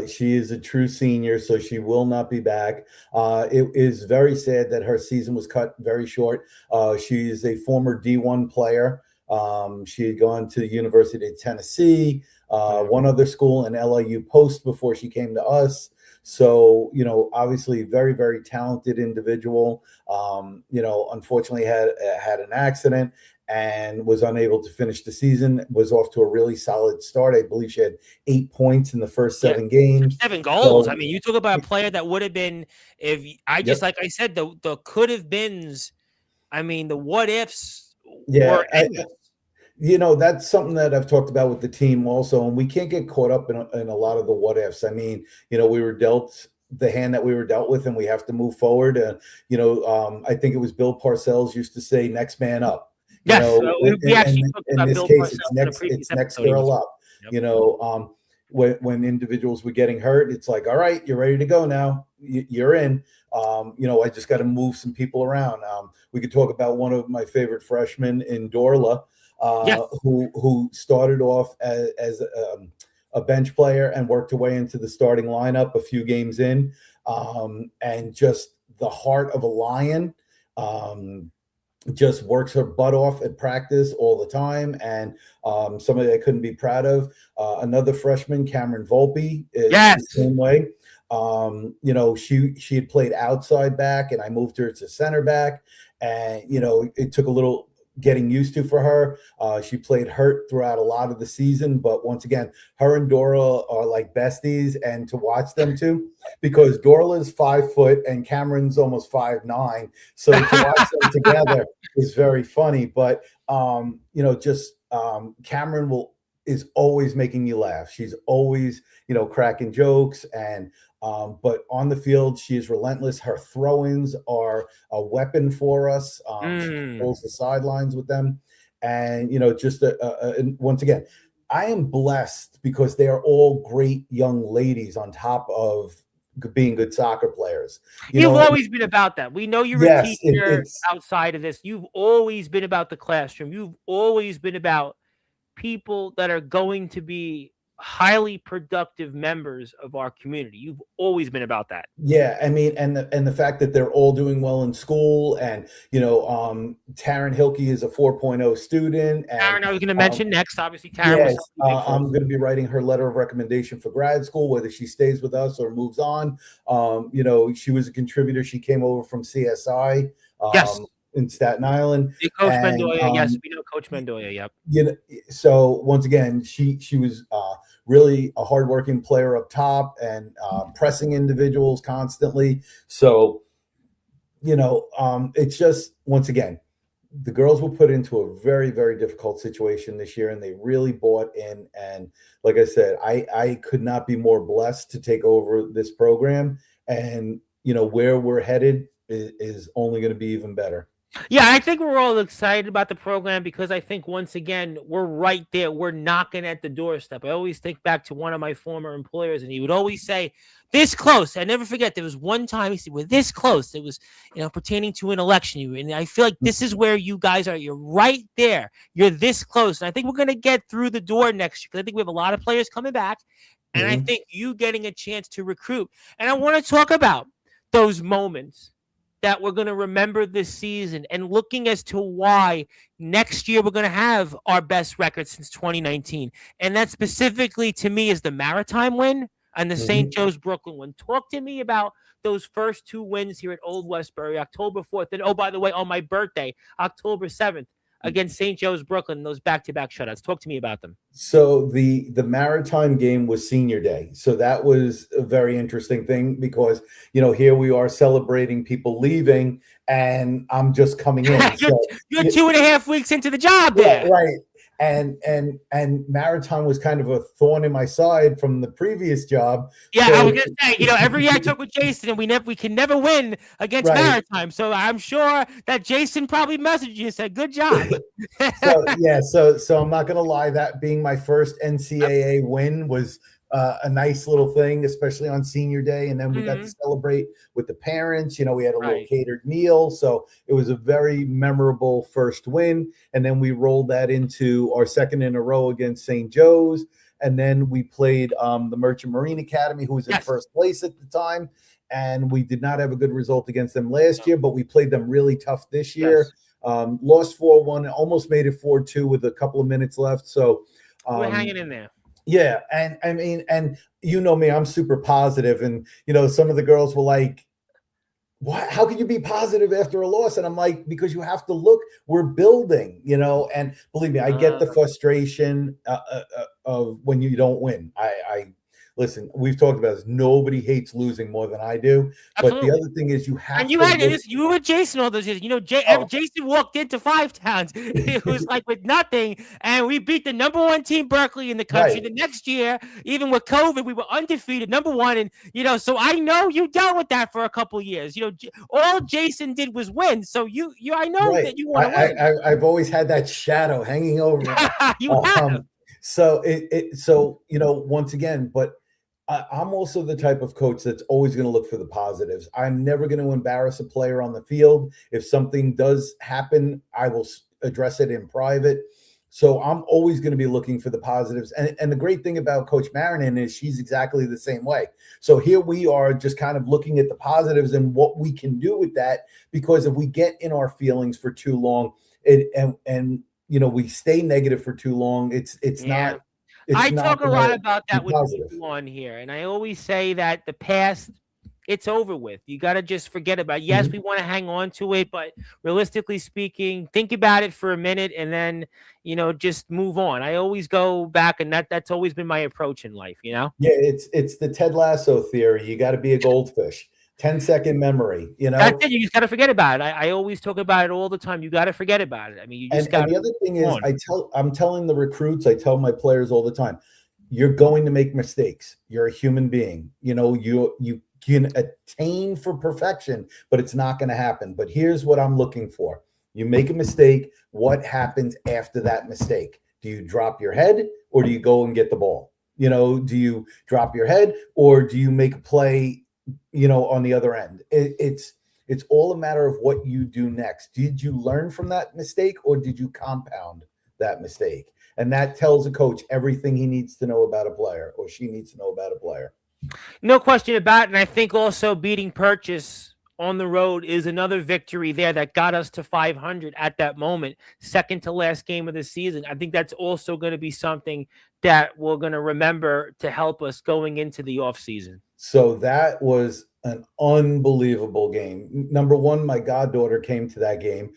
She is a true senior, so she will not be back. It is very sad that her season was cut very short. She is a former D1 player. She had gone to the University of Tennessee, one other school, and LIU Post before she came to us. So, obviously very, very talented individual, unfortunately had an accident and was unable to finish the season, was off to a really solid start. I believe she had 8 points in the first 7 games. 7 goals. So, I mean, you talk about a player that would have been, like I said, the could have beens, I mean, the what ifs were endless. That's something that I've talked about with the team also, and we can't get caught up in a lot of the what ifs. I mean, we were dealt the hand that we were dealt with, and we have to move forward. I think it was Bill Parcells used to say, "Next man up." Yes, we actually talked about Bill Parcells. It's next girl up. Yep. When individuals were getting hurt, it's like, all right, you're ready to go now. You're in. I just got to move some people around. We could talk about one of my favorite freshmen in Dorla. Who started off as a bench player and worked her way into the starting lineup a few games in, and just the heart of a lion. Just works her butt off at practice all the time, and somebody I couldn't be proud of. Another freshman, Cameron Volpe, is the same way. She had played outside back, and I moved her to center back, and it took a little getting used to for her. She played hurt throughout a lot of the season, but once again, her and Dora are like besties, and to watch them too, because Dorla's 5 foot and Cameron's almost 5'9", so to watch them together is very funny. But Cameron is always making you laugh. She's always cracking jokes, and but on the field, she is relentless. Her throw-ins are a weapon for us. She pulls the sidelines with them. And, once again, I am blessed because they are all great young ladies on top of being good soccer players. You've always been about that. We know you're a teacher outside of this. You've always been about the classroom. You've always been about people that are going to be highly productive members of our community. You've always been about that. Yeah, I mean, and the fact that they're all doing well in school, and Taryn Hilke is a 4.0 student. And, Taryn, I was going to mention next. Obviously, Taryn. Yes, I'm going to be writing her letter of recommendation for grad school, whether she stays with us or moves on. She was a contributor. She came over from CSI. Yes. In Staten Island. Coach Mendoya, yes, we know Coach Mendoya, yep. So once again, she was really a hardworking player up top, and pressing individuals constantly. So, it's just, once again, the girls were put into a very, very difficult situation this year, and they really bought in. And like I said, I could not be more blessed to take over this program, and where we're headed is only going to be even better. Yeah, I think we're all excited about the program because I think, once again, we're right there. We're knocking at the doorstep. I always think back to one of my former employers, and he would always say, this close. I never forget, there was one time he said, we're this close. It was, pertaining to an election. And I feel like this is where you guys are. You're right there. You're this close. And I think we're going to get through the door next year, because I think we have a lot of players coming back. And I think you getting a chance to recruit. And I want to talk about those moments that we're going to remember this season, and looking as to why next year we're going to have our best record since 2019. And that specifically, to me, is the Maritime win and the St. Joe's Brooklyn win. Talk to me about those first 2 wins here at Old Westbury, October 4th. And, oh, by the way, on my birthday, October 7th, against St. Joe's Brooklyn, those back-to-back shutouts. Talk to me about them. So the Maritime game was senior day. So that was a very interesting thing, because, here we are celebrating people leaving, and I'm just coming in. you're 2.5 weeks into the job there. Right. And Maritime was kind of a thorn in my side from the previous job. Yeah, so, I was gonna say, every year I talk with Jason, and we can never win against Maritime. So I'm sure that Jason probably messaged you and said, "Good job." So I'm not gonna lie, that being my first NCAA win was a nice little thing, especially on senior day. And then we got to celebrate with the parents. We had a little catered meal. So it was a very memorable first win. And then we rolled that into our second in a row against St. Joe's. And then we played the Merchant Marine Academy, who was in first place at the time. And we did not have a good result against them last year, but we played them really tough this year. Lost 4-1, almost made it 4-2 with a couple of minutes left. So we're hanging in there. Yeah. And I mean, and me, I'm super positive. And, some of the girls were like, what? How can you be positive after a loss? And I'm like, because you have to look, we're building, and believe me, I get the frustration of when you don't win. I listen, we've talked about this. Nobody hates losing more than I do. Absolutely. But the other thing is you have and you to had this, you were with Jason all those years. Jason walked into 5 towns. It was like with nothing. And we beat the number 1 team, Berkeley, in the country. The next year, even with COVID, we were undefeated, number 1. And, so I know you dealt with that for a couple of years. All Jason did was win. So I know that you want to win. I've always had that shadow hanging over me. You have. So once again, but I'm also the type of coach that's always going to look for the positives. I'm never going to embarrass a player on the field. If something does happen, I will address it in private. So I'm always going to be looking for the positives. And the great thing about Coach Marinan is she's exactly the same way. So here we are just kind of looking at the positives and what we can do with that, because if we get in our feelings for too long, and we stay negative for too long, it's Yeah. not it's I not talk a going lot to about be that with positive. people on here, and I always say that the past, it's over with. You got to just forget about it. Yes, Mhm. we want to hang on to it, but realistically speaking, think about it for a minute and then, just move on. I always go back, and that's always been my approach in life, Yeah, it's the Ted Lasso theory. You got to be a goldfish. 10-second memory, That's it. You just got to forget about it. I always talk about it all the time. You got to forget about it. I mean, you just got And to the other thing move is, on. I'm telling the recruits, I tell my players all the time, you're going to make mistakes. You're a human being. You can attain for perfection, but it's not going to happen. But here's what I'm looking for. You make a mistake, what happens after that mistake? Do you drop your head or do you go and get the ball? Do you drop your head or do you make a play, on the other end? It's all a matter of what you do next. Did you learn from that mistake or did you compound that mistake? And that tells a coach everything he needs to know about a player or she needs to know about a player. No question about it. And I think also beating Purchase on the road is another victory there that got us to 500 at that moment, second to last game of the season. I think that's also going to be something that we're going to remember to help us going into the offseason. So that was an unbelievable game. Number one, my goddaughter came to that game.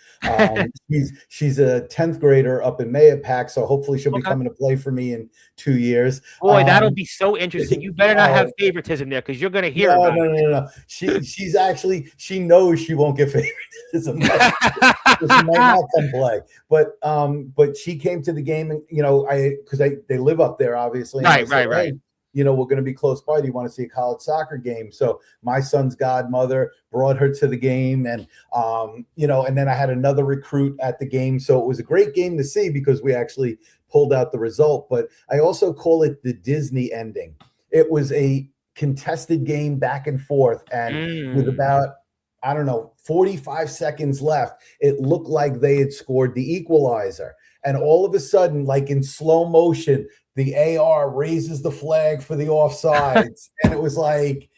She's a 10th grader up in Mayapack, so hopefully she'll be Okay. coming to play for me in 2 years. Boy, that'll be so interesting. You better not have favoritism there because you're going to hear about it. No. She knows she won't get favoritism. She might not come play, but she came to the game, and because they live up there, obviously. Right. We're going to be close by. Do you want to see a college soccer game? So my son's godmother brought her to the game, and and then I had another recruit at the game. So it was a great game to see because we actually pulled out the result. But I also call it the Disney ending. It was a contested game back and forth, and with about 45 seconds left, it looked like they had scored the equalizer. And all of a sudden, like in slow motion, the AR raises the flag for the offsides. And it was like,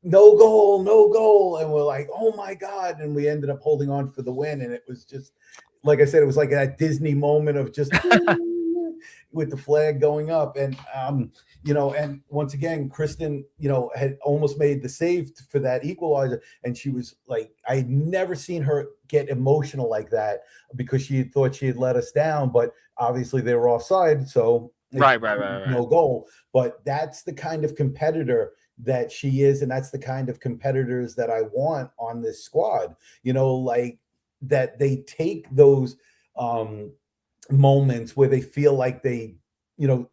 no goal. And we're like, oh my God. And we ended up holding on for the win. And it was just, like I said, it was like that Disney moment of just with the flag going up. And, and once again, Kristen, had almost made the save for that equalizer. And she was like, I had never seen her get emotional like that because she had thought she had let us down, but obviously they were offside. So Right. No goal. But that's the kind of competitor that she is. And that's the kind of competitors that I want on this squad, like that they take those moments where they feel like they,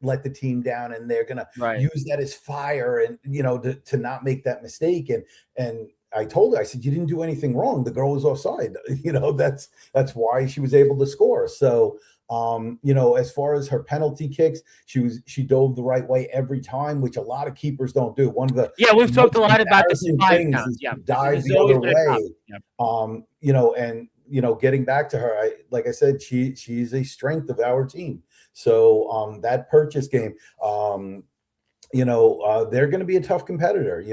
let the team down, and they're going to use that as fire and, to not make that mistake. And I told her, I said, you didn't do anything wrong. The girl was offside. That's why she was able to score. So, as far as her penalty kicks, she dove the right way every time, which a lot of keepers don't do. One of the we've talked a lot about the 5 counts. Yeah, dive the other way. Getting back to her, like I said, she's a strength of our team. So that Purchase game, they're going to be a tough competitor.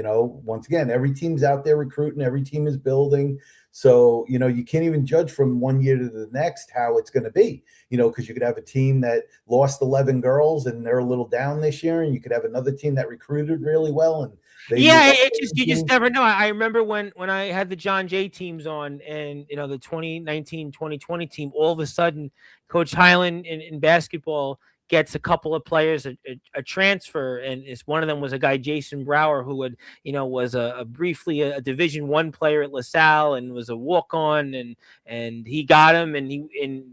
Once again, every team's out there recruiting, every team is building. So, you can't even judge from one year to the next how it's going to be, because you could have a team that lost 11 girls and they're a little down this year. And you could have another team that recruited really well. And you just never know. I remember when I had the John Jay teams on and, the 2019-2020 team, all of a sudden Coach Highland in basketball gets a couple of players a transfer, and one of them was a guy, Jason Brower, who was briefly a Division I player at LaSalle and was a walk-on, and he got him, and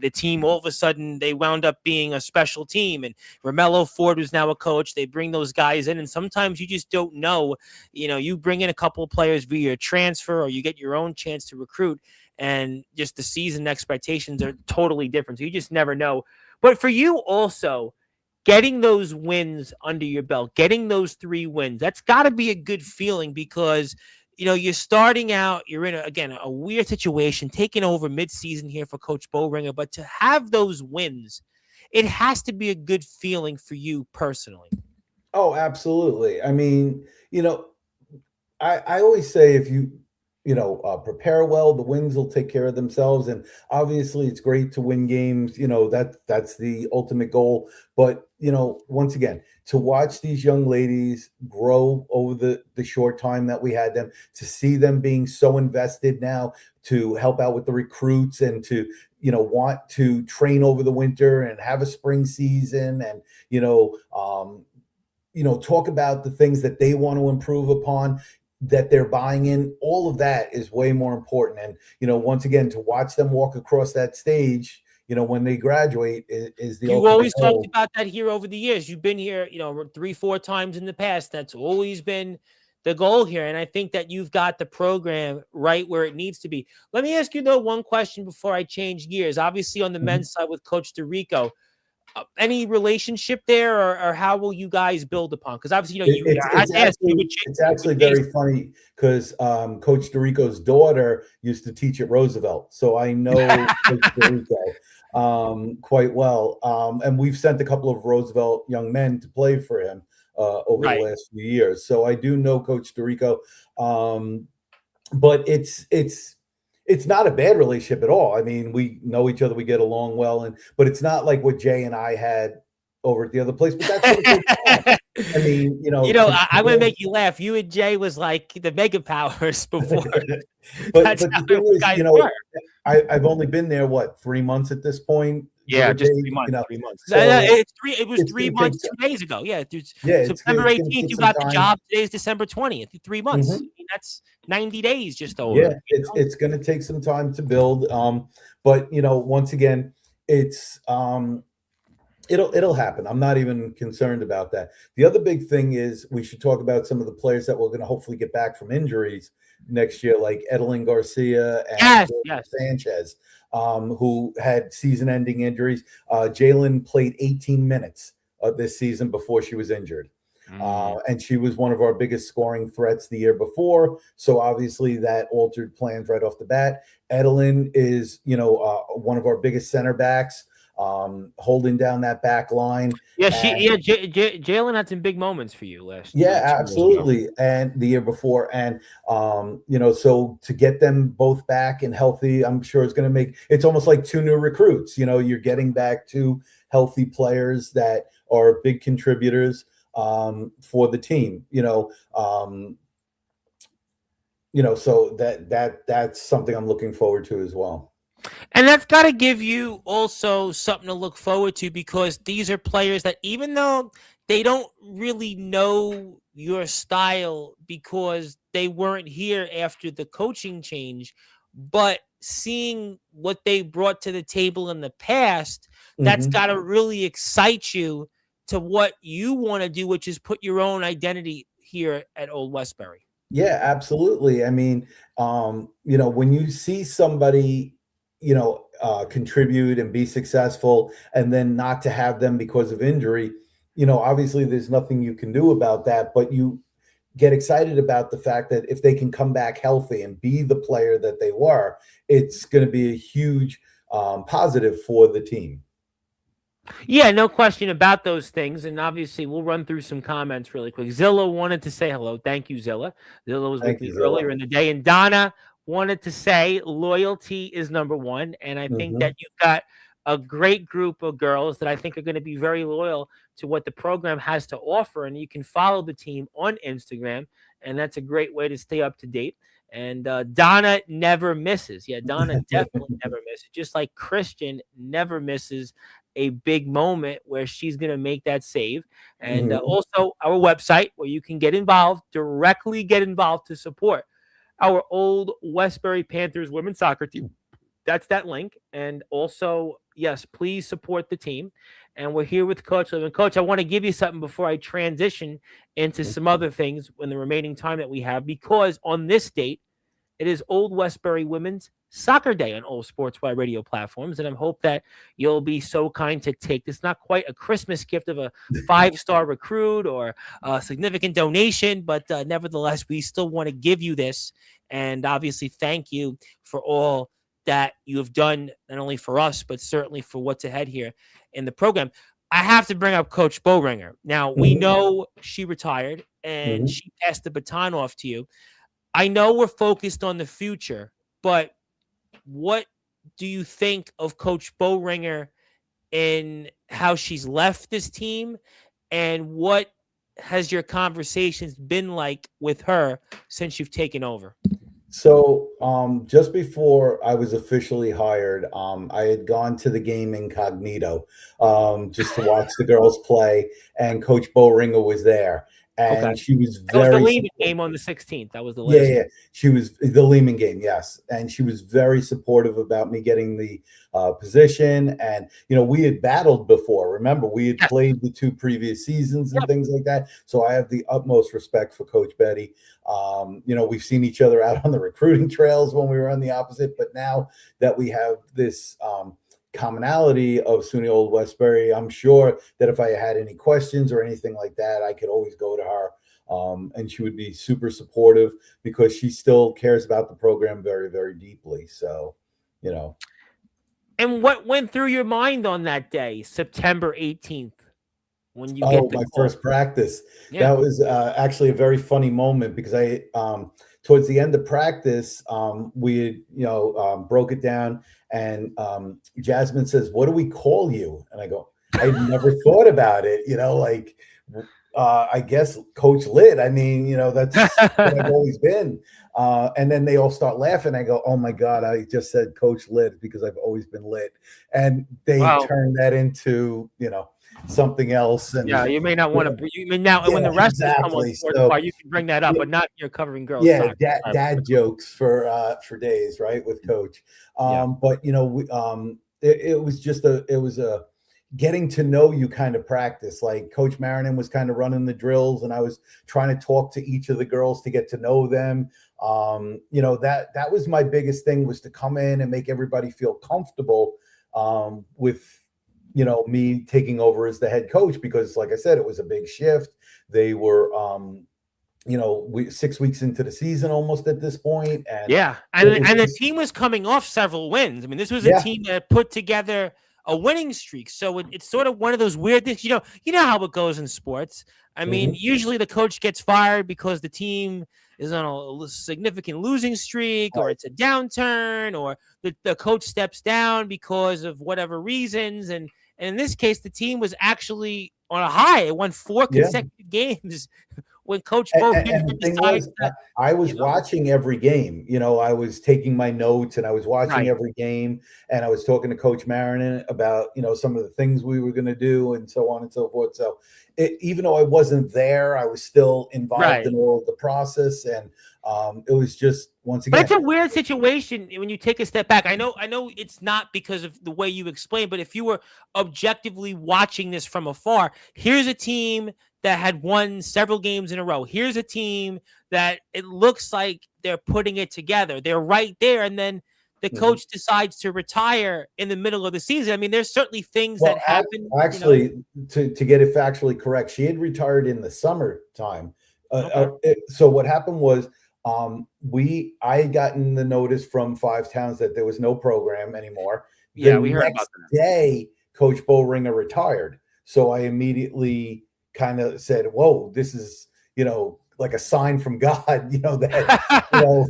the team all of a sudden they wound up being a special team, and Romello Ford was now a coach. They bring those guys in, and sometimes you just don't know. You bring in a couple of players via transfer, or you get your own chance to recruit, and just the season expectations are totally different. So you just never know. But for you also, getting those wins under your belt, getting those 3 wins, that's got to be a good feeling because, you're starting out, you're in, a weird situation, taking over midseason here for Coach Bowringer. But to have those wins, it has to be a good feeling for you personally. Oh, absolutely. I mean, I always say if you prepare well, the wins will take care of themselves. And obviously, it's great to win games. That's the ultimate goal. But once again, to watch these young ladies grow over the short time that we had them, to see them being so invested now to help out with the recruits and to want to train over the winter and have a spring season and talk about the things that they want to improve upon, that they're buying in. All of that is way more important. And, once again, to watch them walk across that stage, when they graduate is the You ultimate always goal. talked about that here over the years. You've been here, 3-4 times in the past. That's always been the goal here. And I think that you've got the program right where it needs to be. Let me ask you, though, one question before I change gears. Obviously, on the men's side with Coach DeRico, any relationship there, or how will you guys build upon? Because obviously, It's actually very funny because Coach DeRico's daughter used to teach at Roosevelt, so I know Coach DeRico quite well. And we've sent a couple of Roosevelt young men to play for him over the last few years, so I do know Coach DeRico. But it's not a bad relationship at all. I mean, we know each other, we get along well, but it's not like what Jay and I had over at the other place. But that's what it's I mean, I'm going to make you laugh. You and Jay was like the mega powers before. but the thing is, I've only been there 3 months at this point. Yeah, just 3 months. 3 months. So it was 3 months 2 days ago. Yeah, September 18th, you got the job. Today's December 20th. 3 months. I mean, that's 90 days just over. Yeah, it's going to take some time to build. But once again, it's it'll happen. I'm not even concerned about that. The other big thing is we should talk about some of the players that we're going to hopefully get back from injuries next year, like Edelyn Garcia and Sanchez, who had season-ending injuries. Jalen played 18 minutes this season before she was injured. And she was one of our biggest scoring threats the year before. So obviously that altered plans right off the bat. Edelyn is, one of our biggest center backs, holding down that back line. Yeah, Jalen had some big moments for you last year. Yeah, absolutely. And the year before. And, so to get them both back and healthy, I'm sure it's almost like 2 new recruits. You're getting back 2 healthy players that are big contributors for the team, so that's something I'm looking forward to as well. And that's got to give you also something to look forward to, because these are players that, even though they don't really know your style because they weren't here after the coaching change, but seeing what they brought to the table in the past, that's got to really excite you to what you want to do, which is put your own identity here at Old Westbury. Yeah, absolutely. I mean, when you see somebody, contribute and be successful, and then not to have them because of injury, obviously there's nothing you can do about that, but you get excited about the fact that if they can come back healthy and be the player that they were, it's going to be a huge positive for the team. Yeah, no question about those things. And obviously, we'll run through some comments really quick. Zilla wanted to say hello. Thank you, Zilla. Zilla was with me earlier in the day. And Donna wanted to say loyalty is number one. And I think that you've got a great group of girls that I think are going to be very loyal to what the program has to offer. And you can follow the team on Instagram. And that's a great way to stay up to date. And Donna never misses. Yeah, Donna definitely never misses. Just like Christian never misses a big moment where she's going to make that save. And also our website where you can directly get involved to support our Old Westbury Panthers women's soccer team. That's that link. And also, yes, please support the team. And we're here with Coach Littwin. Coach, I want to give you something before I transition into some other things in the remaining time that we have, because on this date, it is Old Westbury Women's Soccer Day on all Sportswire radio platforms. And I hope that you'll be so kind to take this, not quite a Christmas gift of a 5-star recruit or a significant donation, but nevertheless, we still want to give you this. And obviously, thank you for all that you have done not only for us, but certainly for what's ahead here in the program. I have to bring up Coach Bowringer. Now, we Mhm, know she retired and mhm. she passed the baton off to you. I know we're focused on the future, but what do you think of Coach Bowringer and how she's left this team? And what has your conversations been like with her since you've taken over? So, just before I was officially hired, I had gone to the game incognito, just to watch the girls play, and Coach Bowringer was there, Okay. and she was That was the very Lehman supportive. game on the 16th. That was the Yeah, last yeah, one. yeah. She was the Lehman game, yes, and she was very supportive about me getting the position. And we had battled before. Remember, we had Yes. played the two previous seasons and Yep. things like that. So I have the utmost respect for Coach Betty. We've seen each other out on the recruiting trails when we were on the opposite, but now that we have this commonality of SUNY Old Westbury, I'm sure that if I had any questions or anything like that, I could always go to her. And she would be super supportive because she still cares about the program very, very deeply. So, you know, And what went through your mind on that day, September 18th, when you get oh, the my call? first practice. Yeah. That was actually a very funny moment because towards the end of practice, we had, broke it down, and Jasmine says, "What do we call you?" And I go, "I never thought about it. I guess Coach Lit. I mean, that's what I've always been." And then they all start laughing. I go, "Oh my God, I just said Coach Lit because I've always been lit." And they Wow. turned that into, something else. And Yeah, you may not want to. You may now, when yeah, the wrestlers come on exactly. Sports So Bar, you can bring that up, yeah, but not you're covering girls yeah, soccer. dad jokes for days, right, with Coach. Yeah. But it was just a getting to know you kind of practice. Like Coach Marinan was kind of running the drills, and I was trying to talk to each of the girls to get to know them. That was my biggest thing, was to come in and make everybody feel comfortable with me taking over as the head coach, because like I said, it was a big shift. They were 6 weeks into the season almost at this point, and Yeah, it and was and the just team was coming off several wins. I mean, this was a yeah. team that put together a winning streak. So it's sort of one of those weird things. You know how it goes in sports. I mean, Mhm. usually the coach gets fired because the team is on a significant losing streak, or Right. it's a downturn, or the coach steps down because of whatever reasons. And in this case, the team was actually on a high. It won four Yeah. consecutive games when Coach And Bowman the thing decides was, to, I was you know, watching every game. I was taking my notes, and I was watching right. every game, and I was talking to Coach Marinan about, some of the things we were going to do, and so on and so forth. So even though I wasn't there, I was still involved Right. in all of the process. And it was just, once But it's again, a weird situation when you take a step back. I know it's not because of the way you explain, but if you were objectively watching this from afar, here's a team that had won several games in a row. Here's a team that it looks like they're putting it together. They're right there, and then the Mhm. coach decides to retire in the middle of the season. I mean, there's certainly things that Well, happen. actually, to get it factually correct, she had retired in the summertime. Okay. So what happened was, I had gotten the notice from Five Towns that there was no program anymore. The Yeah, we heard about next day, Coach Bowringer retired. So I immediately kind of said, "Whoa, this is like a sign from God, that you that. know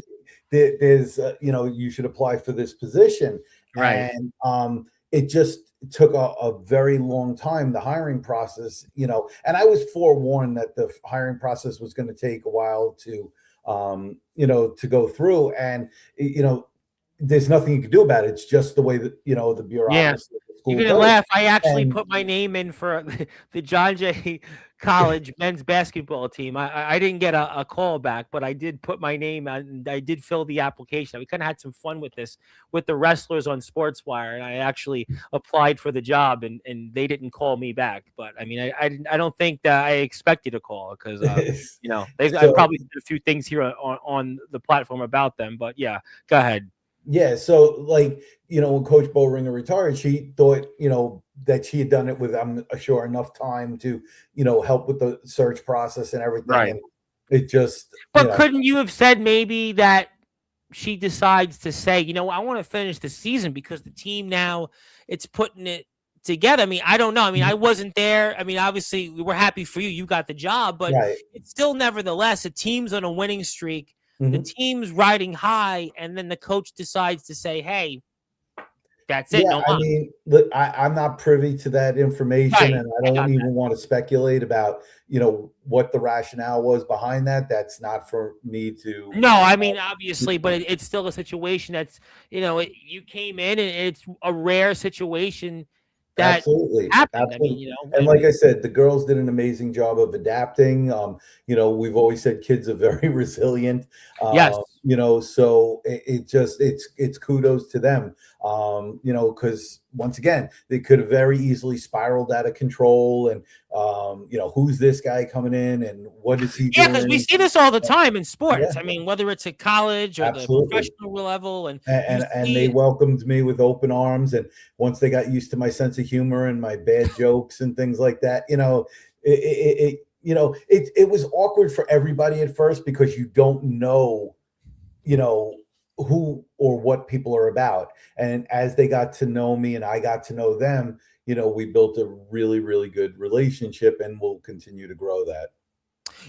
there's you should apply for this position." Right. And it just took a very long time, the hiring process, and I was forewarned that the hiring process was going to take a while to go through. And there's nothing you can do about it. It's just the way that the Yeah. bureaucracy of the You're school gonna goes. laugh. I actually And put my name in for the John Jay College men's basketball team. I didn't get a call back, but I did put my name out, and I did fill the application. We kind of had some fun with this with the wrestlers on Sportswire, and I actually applied for the job, and they didn't call me back. But I mean, I don't think that I expected a call because I so probably did a few things here on the platform about them. But yeah, go ahead. yeah, so like, when Coach Bowringer retired, she thought, that she had done it with, I'm sure, enough time to, help with the search process and everything. Right. And it just, But couldn't you have said maybe that she decides to say, I want to finish the season because the team now it's putting it together. I mean, I don't know. I mean, I wasn't there. I mean, obviously, we were happy for you. You got the job, but Right. it's still nevertheless a team's on a winning streak. The Mhm. team's riding high, and then the coach decides to say, "Hey, that's it. Yeah, No I more." mean, look, I'm not privy to that information, Right. and I I don't got that. even want to speculate about, what the rationale was behind that. That's not for me to. No, I mean, obviously, but it's still a situation that's, you came in and it's a rare situation that Absolutely, happened. I mean, absolutely. And like we I said, the girls did an amazing job of adapting. We've always said kids are very resilient. yes. So it's kudos to them. Because once again, they could have very easily spiraled out of control. And who's this guy coming in and what is he Yeah, because we doing? see this all the time in Yeah, sports. I mean, whether it's at college or the absolutely. professional level, and you And they see, welcomed me with open arms. And once they got used to my sense of humor and my bad jokes and things like that, it was awkward for everybody at first because you don't know, you know, who or what people are about. And as they got to know me and I got to know them, we built a really, really good relationship, and we'll continue to grow that.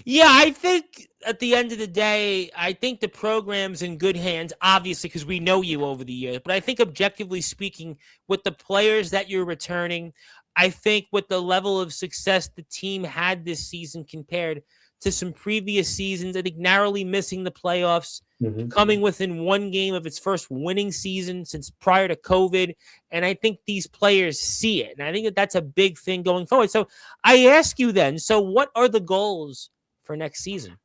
yeah, I think at the end of the day, I think the program's in good hands, obviously, because we know you over the years. But I think objectively speaking, with the players that you're returning, I think with the level of success the team had this season compared to some previous seasons, I think narrowly missing the playoffs, Mhm. coming within one game of its first winning season since prior to COVID. And I think these players see it. And I think that that's a big thing going forward. So I ask you then, so what are the goals for next season?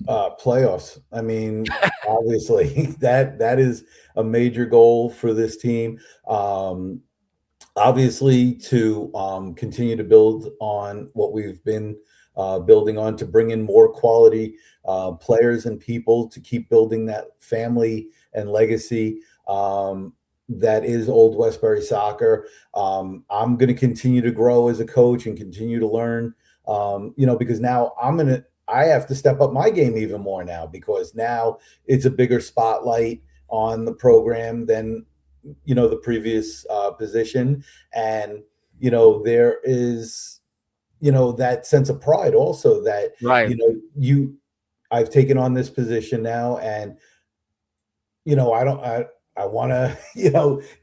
Playoffs. I mean, obviously, that is a major goal for this team. Obviously, to continue to build on what we've been building on, to bring in more quality players and people to keep building that family and legacy. That is Old Westbury Soccer. I'm going to continue to grow as a coach and continue to learn. Because now I have to step up my game even more now, because now it's a bigger spotlight on the program than the previous position. And there is that sense of pride also that Right. I've taken on this position now. And I want to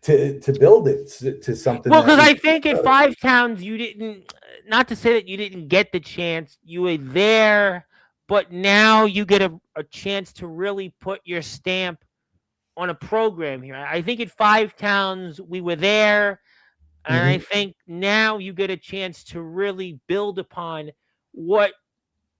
to build it to something Well, that because we I think at Five Towns, you didn't, not to say that you didn't get the chance, you were there, but now you get a chance to really put your stamp on a program here. I think at Five Towns, we were there. And I Mhm. think now you get a chance to really build upon what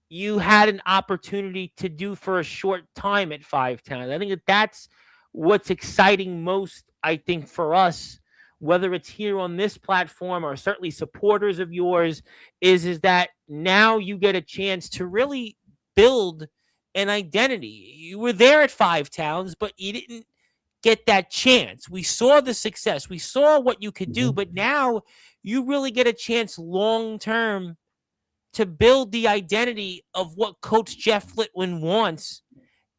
you had an opportunity to do for a short time at Five Towns. I think that that's what's exciting most, I think, for us, whether it's here on this platform or certainly supporters of yours, is that now you get a chance to really build an identity. You were there at Five Towns, but you didn't get that chance. We saw the success. We saw what you could do, Mhm. but now you really get a chance long term to build the identity of what Coach Jeff Littwin wants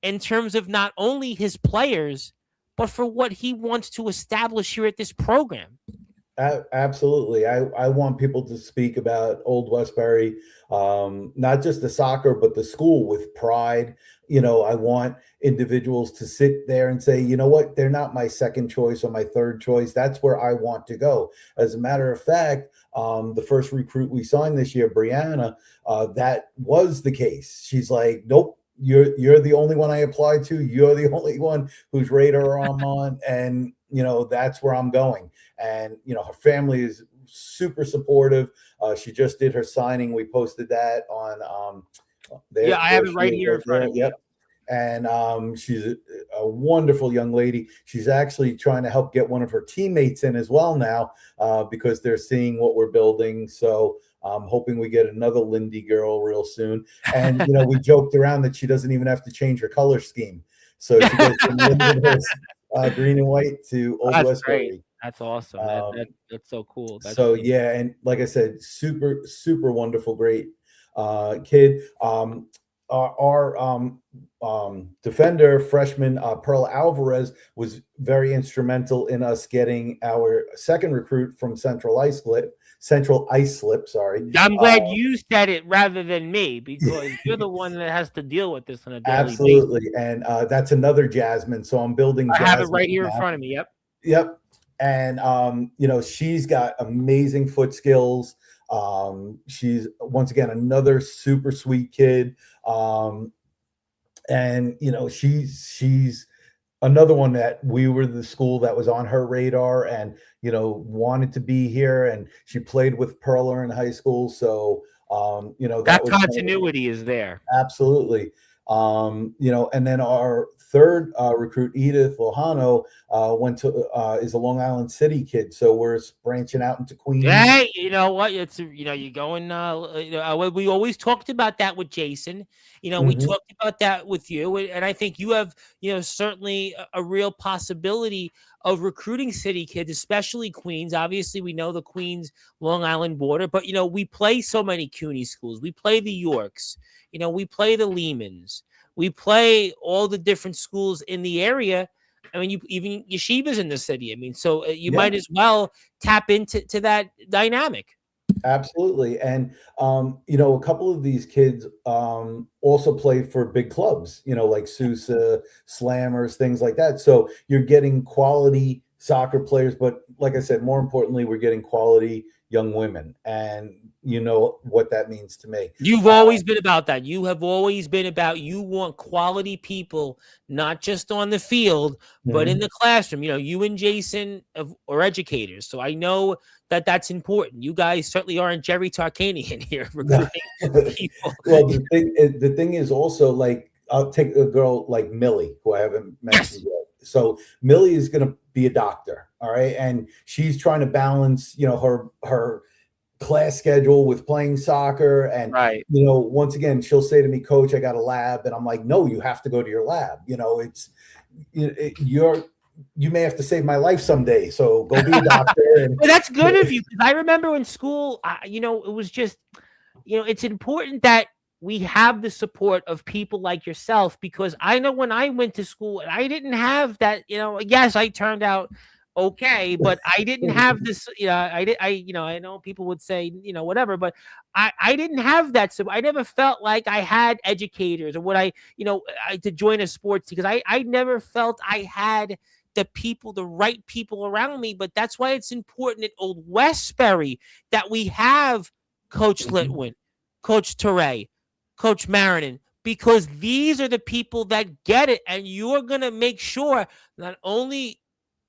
in terms of not only his players, but for what he wants to establish here at this program. Absolutely. I want people to speak about Old Westbury, not just the soccer, but the school with pride. I want individuals to sit there and say, you know what, they're not my second choice or my third choice. That's where I want to go. As a matter of fact, the first recruit we signed this year, Brianna, that was the case. She's like, nope. You're the only one I applied to. You're the only one whose radar I'm on, and that's where I'm going. And her family is super supportive. She just did her signing. We posted that on Yeah, there. I have There it she right is here in right front there. of me. Yep. And she's a wonderful young lady. She's actually trying to help get one of her teammates in as well now, because they're seeing what we're building. So I'm hoping we get another Lindy girl real soon. And we joked around that she doesn't even have to change her color scheme, so she goes from Lindenhurst green and white to Old That's great. Westbury. That's awesome. Um, That's so cool. That's so really cool. yeah, and like I said, super, super wonderful, great kid. our defender freshman Pearl Alvarez was very instrumental in us getting our second recruit from Central Islip. Sorry. I'm glad you said it rather than me, because you're the one that has to deal with this on a daily basis. Absolutely, and that's another Jasmine. So I'm building. I have it Jasmine right here in now. front of me. Yep. Yep. And she's got amazing foot skills. She's once again another super sweet kid. And she's another one that we were the school that was on her radar and wanted to be here, and she played with Perler in high school. So that continuity is there. Absolutely. And then our third recruit, Edith Lohano, is a Long Island City kid. So we're branching out into Queens. Hey, you know what? It's you're going. We always talked about that with Jason. We talked about that with you, and I think you have certainly a real possibility of recruiting city kids, especially Queens. Obviously, we know the Queens Long Island border, but we play so many CUNY schools. We play the Yorks. We play the Lehmans. We play all the different schools in the area. I mean, even Yeshiva's in the city. I mean, so you might as well tap into that dynamic. Absolutely. And, a couple of these kids also play for big clubs, like Sousa, Slammers, things like that. So you're getting quality soccer players. But like I said, more importantly, we're getting quality young women. And you know what that means to me. You've always been about that. You have always been about, you want quality people, not just on the field, but in the classroom. You and Jason are educators. So I know that that's important. You guys certainly aren't Jerry Tarkanian here recruiting people. Well, the thing is also, like, I'll take a girl like Millie, who I haven't mentioned yet. So Millie is going to be a doctor. All right. And she's trying to balance, her class schedule with playing soccer. And, once again, she'll say to me, Coach, I got a lab. And I'm like, no, you have to go to your lab. You may have to save my life someday. So go be a doctor. Well, that's good of you. I remember in school, it was just, it's important that we have the support of people like yourself, because I know when I went to school, I didn't have that, yes, I turned out okay, but I didn't have this, I know people would say, whatever, but I didn't have that. So I never felt like I had educators or to join a sports, because I never felt I had the right people around me. But that's why it's important at Old Westbury that we have Coach Littwin, Coach Teray, Coach Marinan, because these are the people that get it. And you're going to make sure not only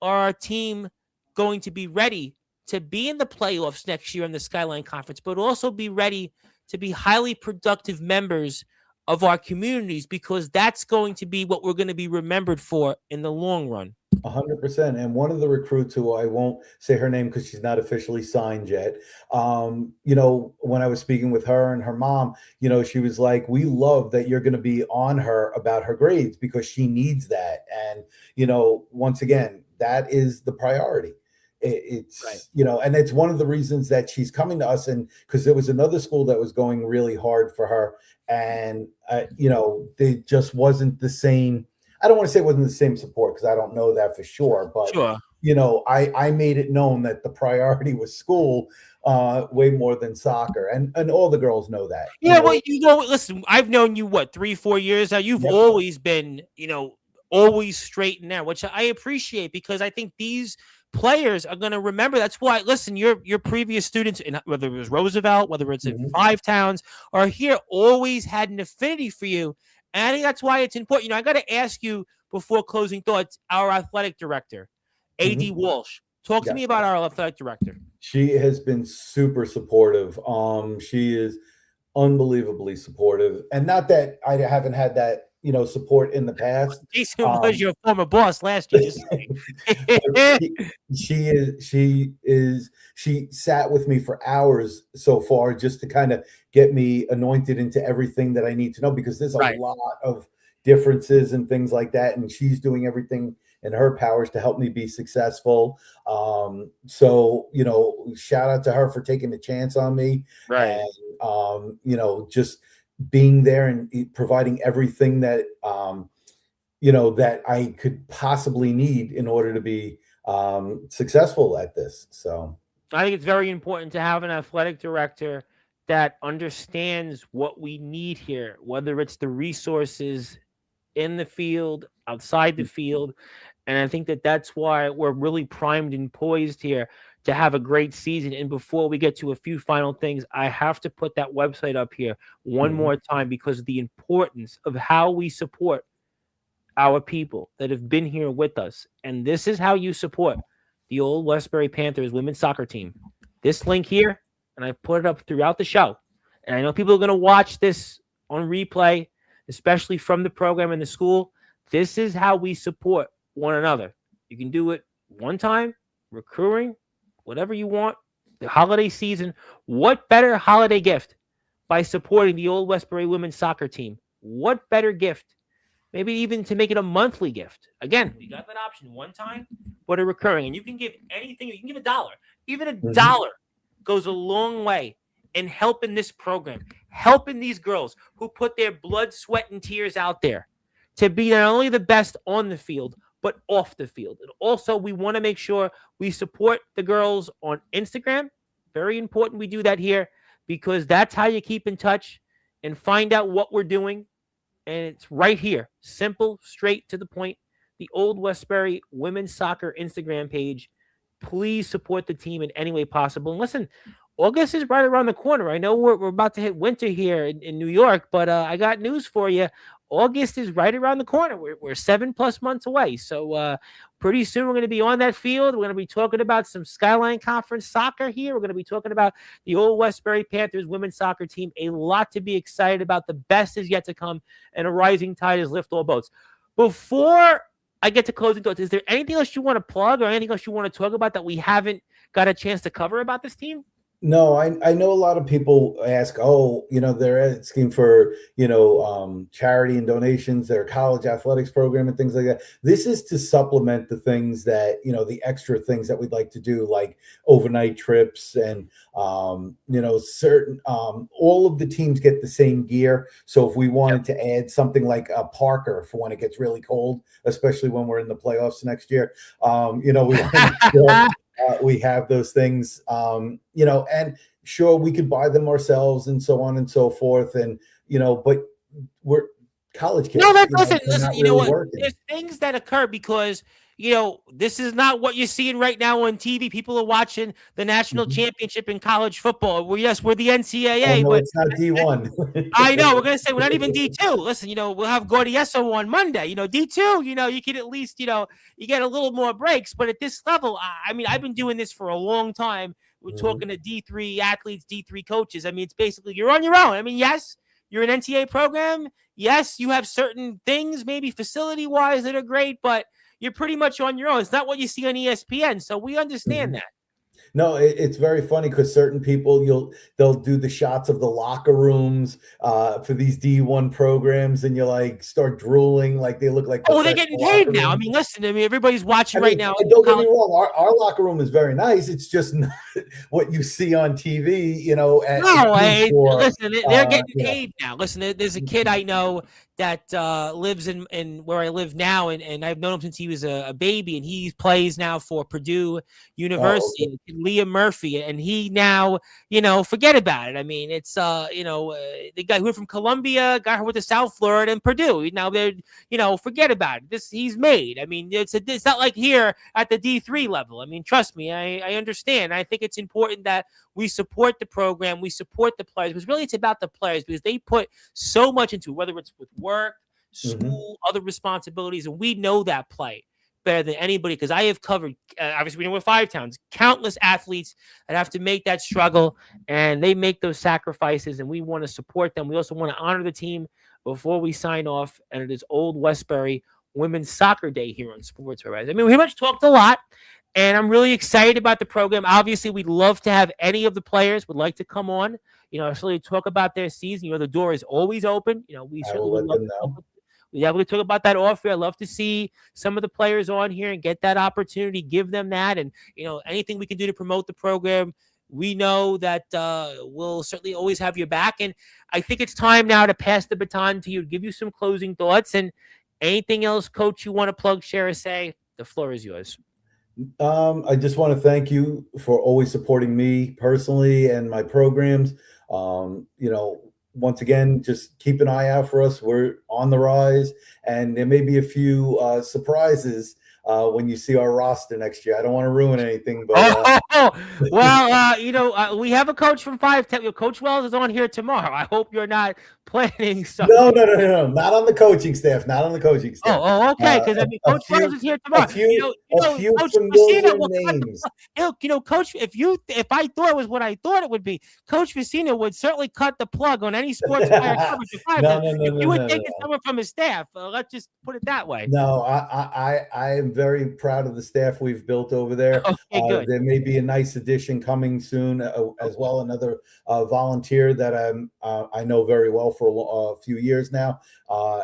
are our team going to be ready to be in the playoffs next year in the Skyline Conference, but also be ready to be highly productive members of our communities, because that's going to be what we're going to be remembered for in the long run. 100%. And one of the recruits, who I won't say her name because she's not officially signed yet, when I was speaking with her and her mom, she was like, we love that you're going to be on her about her grades, because she needs that. And, once again, that is the priority. It's right. And it's one of the reasons that she's coming to us, and because there was another school that was going really hard for her, and they just wasn't the same. I don't want to say it wasn't the same support, because I don't know that for sure, but I made it known that the priority was school way more than soccer, and all the girls know that. Yeah, well, listen, I've known you 3-4 years now. You've always been, always straight and narrow, which I appreciate, because I think these players are going to remember. That's why, listen, your previous students, whether it was Roosevelt, whether it's in Five Towns or here, always had an affinity for you. And I think that's why it's important. I got to ask you before closing thoughts, our athletic director, A.D. Walsh. Talk to me about our athletic director. She has been super supportive. She is unbelievably supportive. And not that I haven't had that, support in the past. Jason was your former boss last year. She sat with me for hours so far, just to kind of get me anointed into everything that I need to know, because there's a lot of differences and things like that. And she's doing everything in her powers to help me be successful. So, shout out to her for taking a chance on me. Right. And, just being there and providing everything that that I could possibly need in order to be successful at this. So I think it's very important to have an athletic director that understands what we need here, whether it's the resources in the field, outside the field. And I think that that's why we're really primed and poised here to have a great season. And before we get to a few final things, I have to put that website up here one more time because of the importance of how we support our people that have been here with us. And this is how you support the Old Westbury Panthers women's soccer team. This link here, and I put it up throughout the show. And I know people are going to watch this on replay, especially from the program and the school. This is how we support one another. You can do it one time, recurring, whatever you want. The holiday season, what better holiday gift by supporting the Old Westbury women's soccer team? What better gift? Maybe even to make it a monthly gift. Again, we got that option one time, but a recurring. And you can give anything. You can give $1. Even $1 goes a long way in helping this program, helping these girls who put their blood, sweat, and tears out there to be not only the best on the field, but off the field. And also, we want to make sure we support the girls on Instagram. Very important we do that here because that's how you keep in touch and find out what we're doing. And it's right here. Simple, straight to the point. The Old Westbury Women's Soccer Instagram page. Please support the team in any way possible. And listen, August is right around the corner. I know we're about to hit winter here in New York, but I got news for you. August is right around the corner. We're 7+ months away. So pretty soon we're going to be on that field. We're going to be talking about some Skyline Conference soccer here. We're going to be talking about the Old Westbury Panthers women's soccer team. A lot to be excited about. The best is yet to come, and a rising tide has lifted all boats. Before I get to closing thoughts, is there anything else you want to plug or anything else you want to talk about that we haven't got a chance to cover about this team? No, I know a lot of people ask, they're asking for, charity and donations, their college athletics program and things like that. This is to supplement the things that, the extra things that we'd like to do, like overnight trips and, certain, all of the teams get the same gear. So if we wanted to add something like a Parker for when it gets really cold, especially when we're in the playoffs next year, we want to we have those things, and sure, we could buy them ourselves and so on and so forth. And, but we're college kids. No, listen, you know what? Working. There's things that occur because, this is not what you're seeing right now on TV. People are watching the national championship in college football. We're the NCAA. Oh, no, but it's not D1. I know. We're going to say we're not even D2. Listen, we'll have Gordieso on Monday. D2, you can at least, you get a little more breaks. But at this level, I've been doing this for a long time. We're talking to D3 athletes, D3 coaches. It's basically you're on your own. Yes, you're an NCAA program. Yes, you have certain things, maybe facility-wise, that are great, but you're pretty much on your own. It's not what you see on ESPN, so we understand that. No, it's very funny because certain people they'll do the shots of the locker rooms for these D1 programs, and you start drooling like they look like. Oh, they're getting paid now. Listen, everybody's watching right now. Don't get me wrong. Our locker room is very nice. It's just not what you see on TV. Listen, they're getting paid now. Listen, there's a kid I know that lives in where I live now, and I've known him since he was a baby, and he plays now for Purdue University, Liam Murphy, and he now, forget about it. It's the guy who went from Columbia, got her with the South Florida and Purdue. Now they're, forget about it. He's made. It's not like here at the D3 level. Trust me, I understand. I think it's important that we support the program, we support the players, because really it's about the players because they put so much into it, whether it's with work, school, other responsibilities, and we know that play better than anybody because I have covered, obviously we know we're 5 towns, countless athletes that have to make that struggle, and they make those sacrifices, and we want to support them. We also want to honor the team before we sign off, and it is Old Westbury Women's Soccer Day here on Sportswire. We pretty much talked a lot, and I'm really excited about the program. Obviously, we'd love to have any of the players would like to come on, actually talk about their season. The door is always open. We certainly would love to. We talk about that off here. I'd love to see some of the players on here and get that opportunity, give them that. And, anything we can do to promote the program, we know that we'll certainly always have your back. And I think it's time now to pass the baton to you, give you some closing thoughts, and anything else, Coach, you want to plug, share, or say. The floor is yours. I just want to thank you for always supporting me personally and my programs. Once again, just keep an eye out for us. We're on the rise, and there may be a few surprises when you see our roster next year. I don't want to ruin anything, but we have a coach from 510. Coach Wells is on here tomorrow. I hope you're not planning something. No, not on the coaching staff. Not on the coaching staff. Okay, because Coach Wells is here tomorrow. A few Coach familiar Vecina names. Coach, if I thought it was what I thought it would be, Coach Vecina would certainly cut the plug on any Sportzwire coverage. If you would take someone from his staff, let's just put it that way. No, I am very proud of the staff we've built over there. Okay, good. There may be a nice addition coming soon as well. Another volunteer that I know very well for a few years now,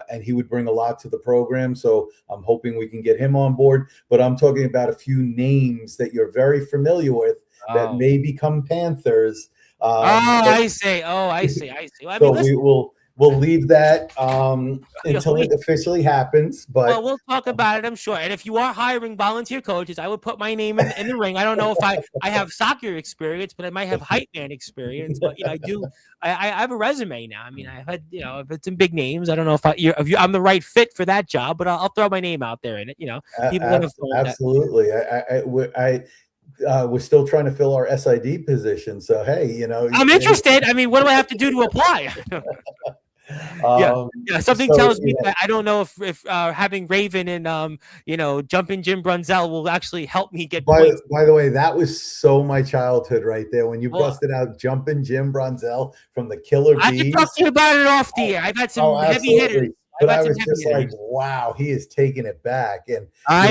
and he would bring a lot to the program. So I'm hoping we can get him on board. But I'm talking about a few names that you're very familiar with that may become Panthers. I see. I see. Well, we'll leave that until it officially happens. But we'll talk about it, I'm sure. And if you are hiring volunteer coaches, I would put my name in the ring. I don't know if I have soccer experience, but I might have hype man experience. But I do. I have a resume now. I mean, I've had if it's in big names. I don't know if I'm the right fit for that job, but I'll throw my name out there in it. People absolutely. We're still trying to fill our SID position. So hey, I'm interested. I mean, what do I have to do to apply? Something tells me that I don't know if having Raven and jumping Jim Brunzell will actually help me get points. By the way, that was so my childhood right there when you busted out jumping Jim Brunzell from the Killer Bees. I can talk to you about it off the air. I've had some heavy hitters. But I was just like, wow, he is taking it back. And I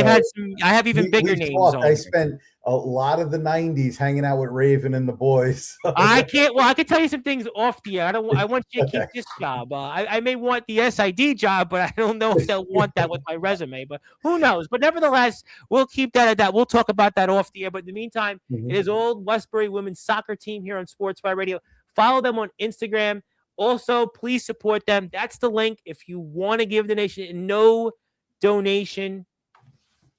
have even bigger names. I spent a lot of the 90s hanging out with Raven and the boys. I can tell you some things off the air. I want you to keep this job. I may want the SID job, but I don't know if they'll want that with my resume. But who knows? But nevertheless, we'll keep that at that. We'll talk about that off the air. But in the meantime, it is Old Westbury women's soccer team here on Sportswire Radio. Follow them on Instagram. Also, please support them. That's the link if you want to give a donation. No donation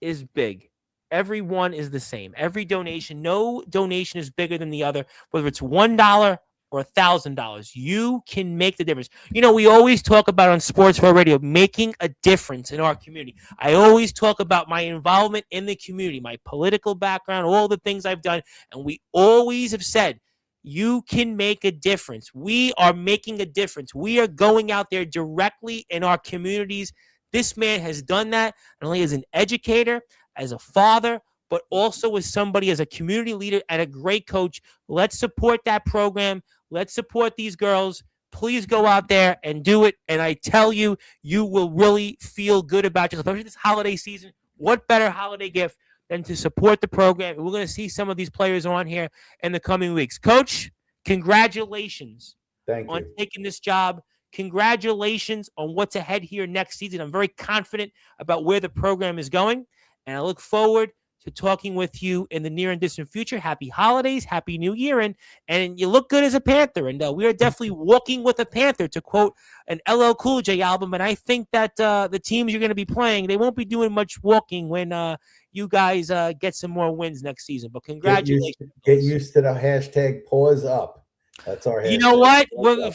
is big. Every one is the same. Every donation, no donation is bigger than the other, whether it's $1 or $1,000. You can make the difference. We always talk about on Sportswire Radio, making a difference in our community. I always talk about my involvement in the community, my political background, all the things I've done. And we always have said, you can make a difference. We are making a difference. We are going out there directly in our communities. This man has done that, not only as an educator, as a father, but also as somebody, as a community leader and a great coach. Let's support that program. Let's support these girls. Please go out there and do it. And I tell you, you will really feel good about yourself, especially this holiday season. What better holiday gift than to support the program? We're going to see some of these players on here in the coming weeks. Coach, congratulations on taking this job. Congratulations on what's ahead here next season. I'm very confident about where the program is going, and I look forward to talking with you in the near and distant future. Happy holidays, happy new year, and you look good as a Panther, and we are definitely walking with a Panther, to quote an LL Cool J album. And I think that the teams you're going to be playing, they won't be doing much walking when you guys get some more wins next season. But congratulations. Get used to the hashtag pause up. That's our hashtag. You know what? Well,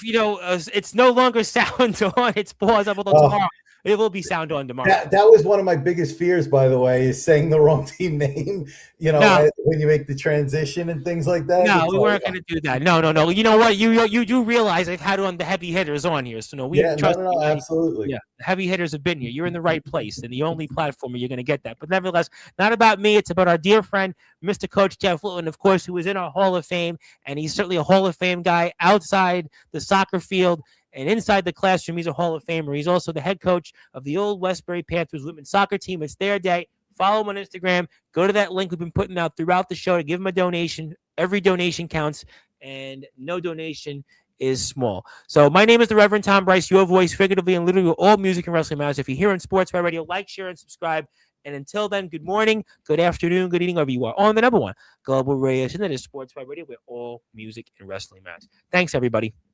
it's no longer sound on. It's pause up until tomorrow. It will be sound on tomorrow. That was one of my biggest fears, by the way, is saying the wrong team name, when you make the transition and things like that. No, we weren't going to do that. No. You know what? You do realize I've had on the heavy hitters on here. So, absolutely. Yeah, the heavy hitters have been here. You're in the right place, and the only platform where you're going to get that. But nevertheless, not about me. It's about our dear friend, Mr. Coach Jeff Littwin, of course, who is in our Hall of Fame, and he's certainly a Hall of Fame guy outside the soccer field. And inside the classroom, he's a Hall of Famer. He's also the head coach of the Old Westbury Panthers women's soccer team. It's their day. Follow him on Instagram. Go to that link we've been putting out throughout the show to give him a donation. Every donation counts, and no donation is small. So my name is the Reverend Tom Bryce, your voice, figuratively and literally, all music and wrestling matters. If you're here on Sportswire Radio, like, share, and subscribe. And until then, good morning, good afternoon, good evening, wherever you are on the number one global radio station that is Sports Wire Radio, where all music and wrestling matters. Thanks, everybody.